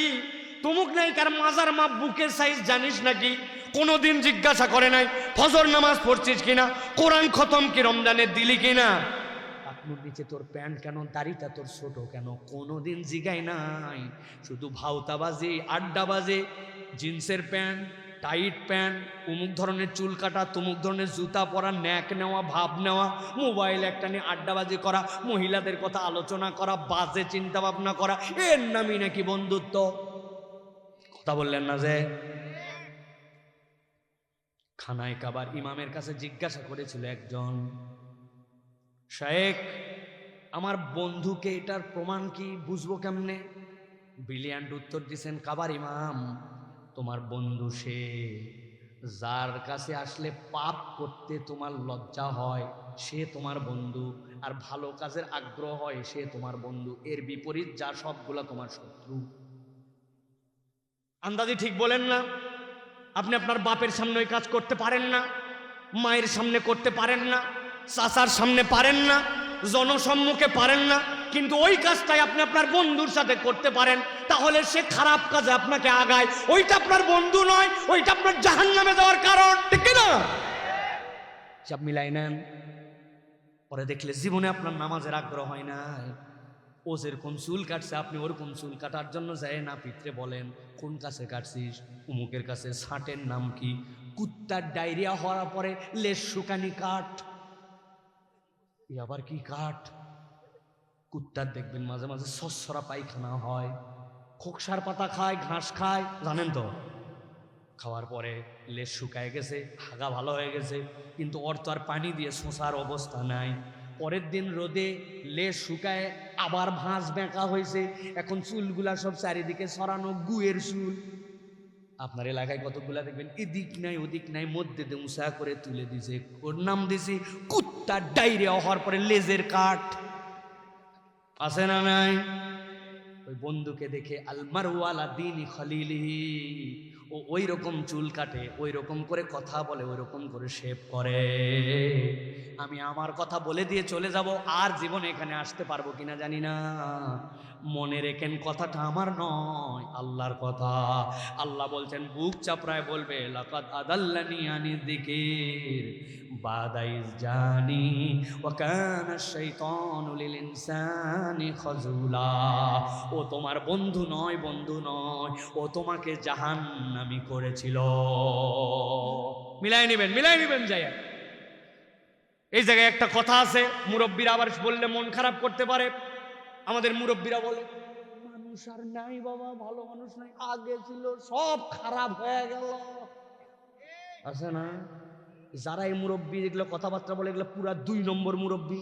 Speaker 1: তমুক নায়িকার মাজার মাপ বুকের সাইজ জানিস নাকি? কোনোদিন জিজ্ঞাসা করে নাই ফজর নামাজ পড়ছিস কিনা, কোরআন খতম কি রমজানে দিলি কিনা, টাকনুর নিচে তোর প্যান্ট কেন, দাড়িটা তোর ছোট কেন, কোনোদিন জিগাই নাই। শুধু ভাউতাবাজি, আড্ডাবাজি, জিন্সের প্যান্ট, টাইট প্যান্ট, অমুক ধরনের চুল কাটা, তমুক ধরনের জুতা পরা, ন্যাক নেওয়া, ভাব নেওয়া, মোবাইল একটা নিয়ে আড্ডাবাজি করা, মহিলাদের কথা আলোচনা করা, বাজে চিন্তা ভাবনা করা, এর নামই নাকি বন্ধুত্ব। কথা বললেন না যে? খানায় কাবার ইমামের কাছে জিজ্ঞাসা করেছিল একজন, শায়েখ আমার বন্ধুকে, এটার প্রমাণ কি, বুঝবো কেমনে? ব্রিলিয়ান্ট উত্তর দিছেন কাবার ইমাম, তোমার বন্ধু সে যার কাছে আসলে পাপ করতে তোমার লজ্জা হয়, সে তোমার বন্ধু, আর ভালো কাজের আগ্রহ হয়, সে তোমার বন্ধু। এর বিপরীত যা, সবগুলা তোমার শত্রু। আন্দাজি ঠিক বলেন না? আপনি আপনার বাপের সামনে ওই কাজ করতে পারেন না, মায়ের সামনে করতে পারেন না, চাচার সামনে পারেন না, জনসম্মুখে পারেন না, কিন্তু ওই কাজটাই আপনি আপনার বন্ধুর সাথে করতে পারেন, তাহলে সে খারাপ কাজে আপনাকে আগায়, ওইটা আপনার বন্ধু নয়, ওইটা আপনার জাহান্নামে যাওয়ার কারণ, ঠিক না? সব মিলাই নেন। পরে দেখলে জীবনে আপনার নামাজের আগ্রহ হয় না। ও যেরকম চুল কাটছে, আপনি ওরকম চুল কাটার জন্য যায় না, পিতরে বলেন কোন কাছে কাটছিস, উমুকের কাছে, ছাটের নাম কি, কুত্তার ডায়রিয়া হওয়ার পরে লেশ শুকানি কাঠ, আবার কি কাঠ, কুত্তার দেখবেন মাঝে মাঝে সসরা পায়খানা হয়, খোকসার পাতা খায়, ঘাস খায়, জানেন তো? খাওয়ার পরে লেজ শুকায় গেছে, হাগা ভালো হয়ে গেছে, কিন্তু ওর তো আর পানি দিয়ে শোষার অবস্থা নাই। পরের দিন রোদে লেজ শুকায় আবার ভাঁজ বেঁকা হয়েছে, এখন চুলগুলা সব চারিদিকে ছড়ানো, গুয়ের চুল। আপনার এলাকায় কতগুলা দেখবেন এদিক নাই ওদিক নাই, মধ্যে দিয়ে উঁচা করে তুলে দিছে, ওর নাম দিছে কুত্তা ডায়রিয়া হওয়ার পরে লেজের কাঠ। আছে না নাই? ওই বন্ধুকে দেখে আলমারু আলা দীনি খলিলিহি, ও ওই রকম চুল কাটে, ওই রকম করে কথা বলে, ওই রকম করে শেভ করে। আমি আমার কথা বলে দিয়ে চলে যাব, আর জীবনে এখানে আসতে পারবো কিনা জানি না। মনে রেখেন কথাটা আমার নয়, আল্লাহর কথা। আল্লাহ বলছেন, বুক চাপড়ায় বলবে, লাকাদ আদাল্লানি আনি যিকির বাদা ইজ জানি ওয়া কানা শাইতানু লিল ইনসানি খাজুলা। ও তোমার বন্ধু নয়, বন্ধু নয়, ও তোমাকে জাহান্নামী করেছিল। মিলাই নেবেন যাইয়া। এই জায়গায় একটা কথা আছে, মুরব্বীরা আবার বললে মন খারাপ করতে পারে। আমাদের মুরব্বীরা বলে, মানুষ আর নাই বাবা, ভালো মানুষ নাই, আগে ছিল সব খারাপ হয়ে গেল। আছে না? যারা এই মুরব্বী এগুলো কথাবার্তা বলে, এগুলো পুরা 2 নম্বর মুরব্বী।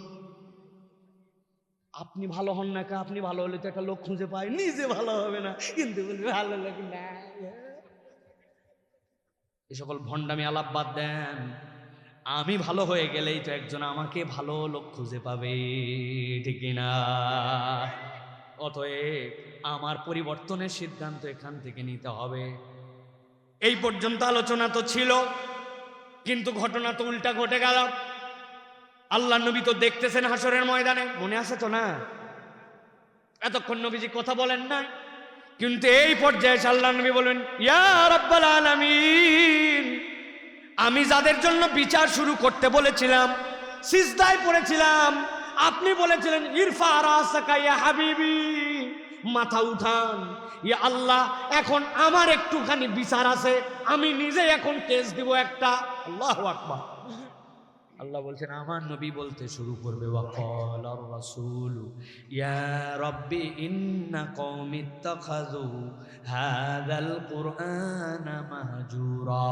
Speaker 1: আপনি ভালো হন না, আপনি ভালো হলে তো একটা লোক খুঁজে পায়, নিজে ভালো হবে না কিন্তু বলবে ভালো লোক না। এই সকল ভণ্ডামি আলাপ বাদ দেন। আমি ভালো হয়ে গেলেই তো একজন আমাকে ভালো লোক খুঁজে পাবে, ঠিক না? অতএব আমার পরিবর্তনের সিদ্ধান্ত এখান থেকে নিতে হবে। এই পর্যন্ত আলোচনা তো ছিল, কিন্তু ঘটনা তো উল্টা ঘটে গেল। আল্লাহ নবী তো দেখতেছেন হাসরের ময়দানে, মনে আছে তো না? এতক্ষণ নবীজি কথা বলেন না, কিন্তু এই পর্যায়ে আল্লাহ নবী বলেন, ইয়া রাব্বাল আলামিন, আমি যাদের জন্য বিচার শুরু করতে বলেছিলাম, সিজদায় পড়েছিলাম, আপনি বলেছিলেন ইরফা রাসাকা ইয়া হাবিবি, মাথা উঠান। ইয়া আল্লাহ, এখন আমার একটুখানি বিচার আছে, আমি নিজে এখন কেস দিব একটা। আল্লাহু আকবার। আল্লাহ বলছেন, আমার নবী বলতে শুরু করবে, ওয়াকালার রাসূলু ইয়া রাব্বি ইন্না কওমি ইত্তাখাযু হাযাল কুরআনা মাহজুরা।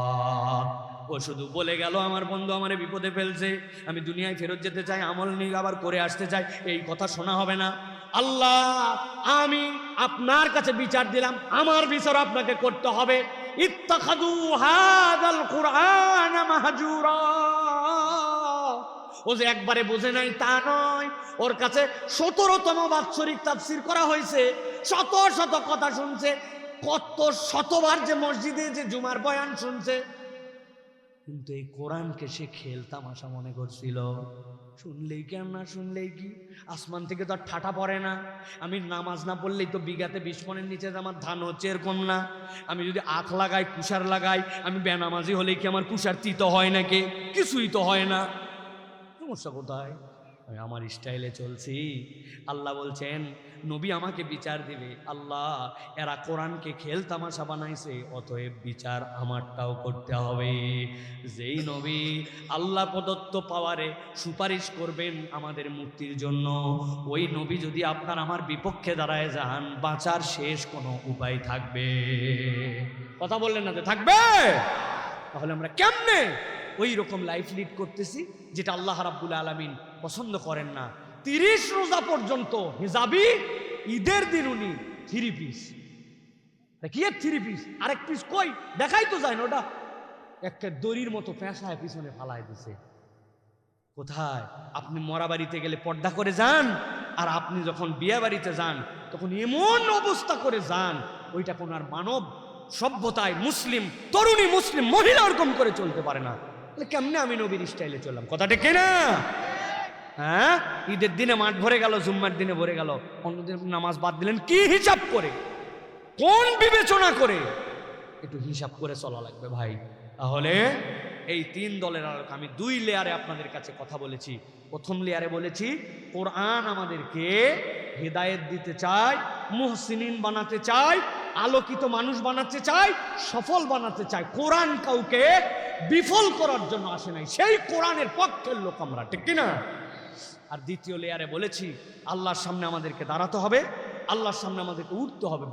Speaker 1: ও শুধু বলে গেল আমার বন্ধু আমারে বিপদে ফেলছে, আমি দুনিয়ায় ফেরত যেতে চাই, আমল নিয়ে আবার করে আসতে চাই, এই কথা শোনা হবে না। আল্লাহ, আমি আপনার কাছে বিচার দিলাম, আমার বিচার আপনাকে করতে হবে। ইত্তাখাযু হাযাল কুরআনা মাহজুরা। ও যে একবারে বোঝে নাই তা নয়, ওর কাছে 17তম বাৎসরিক তাফসীর করা হয়েছে, শত শত কথা শুনছে, কত শতবার যে মসজিদে যে জুমার বয়ান শুনছে, কিন্তু এই কোরআনকে সে খেল তামাশা মনে করছিল। শুনলেই কেন না, শুনলেই কি আসমান থেকে তো আর ঠাটা পড়ে না। আমি নামাজ না পড়লেই তো বিঘাতে 20 মণের নিচে আমার ধান হচ্ছে, এরকম না। আমি যদি আখ লাগাই, কুষার লাগাই, আমি বেনামাজি হলেই কি আমার কুষার তিত হয় নাকি? কিছুই তো হয় না। সমস্যা কোথায়? আমি আমার স্টাইলে চলছি। আল্লাহ বলছেন, নবী আমাকে বিচার দিবে। আল্লাহ, এরা কোরআনকে খেল তামাশা বানাইছে, অতএব বিচার আমারটাও করতে হবে। যেই নবী আল্লাহ প্রদত্ত পাওয়ারে সুপারিশ করবেন আমাদের মুক্তির জন্য, ওই নবী যদি আপনার আমার বিপক্ষে দাঁড়ায় যান, বাঁচার শেষ কোনো উপায় থাকবে? কথা বললেন না যে থাকবে? তাহলে আমরা কেমনে ওই রকম লাইফ লিড করতেছি যেটা আল্লাহ রাব্বুল আলামিন পছন্দ করেন না। 30 রোজা পর্যন্ত হিজাবি, ঈদের দিন উনি 3 পিস। কি 3 পিস? আরেক পিস কই দেখাই তো যায় না, ওটা একটা দড়ির মতো পেঁচায় পিছনে ফালাই দিছে। কোথায়? আপনি মরা বাড়িতে গেলে পর্দা করে যান, আর আপনি যখন বিয়ে বাড়িতে যান তখন এমন অবস্থা করে যান, ওইটা কোন আর মানব সভ্যতায় মুসলিম তরুণী, মুসলিম মহিলা ওরকম করে চলতে পারে না। কেমনে আমি নবীর স্টাইলে চললাম? কথাটা কে না? হ্যাঁ, ঈদের দিনে মাঠ ভরে গেল, জুম্মার দিনে ভরে গেল, অন্যদিন নামাজ বাদ দিলেন, কি হিসাব করে, কোন বিবেচনা করে? একটু হিসাব করে চলা লাগবে ভাই। তাহলে এই 3 দলের আলোকে আমি 2 লেয়ারে আপনাদের কাছে কথা বলেছি। প্রথম লেয়ারে বলেছি, কোরআন আমাদেরকে হেদায়েত দিতে চায়, মুহসিনিন বানাতে চায়, আলোকিত মানুষ বানাতে চায়, সফল বানাতে চায়। কোরআন কাউকে বিফল করার জন্য আসে নাই, সেই কোরআনের পক্ষের লোক আমরা, ঠিক কিনা? আর দ্বিতীয় লেয়ারে বলেছি, আল্লাহর সামনে আমাদেরকে দাঁড়াতে হবে, আল্লাহর সামনে আমাদেরকে উঠতে হবে।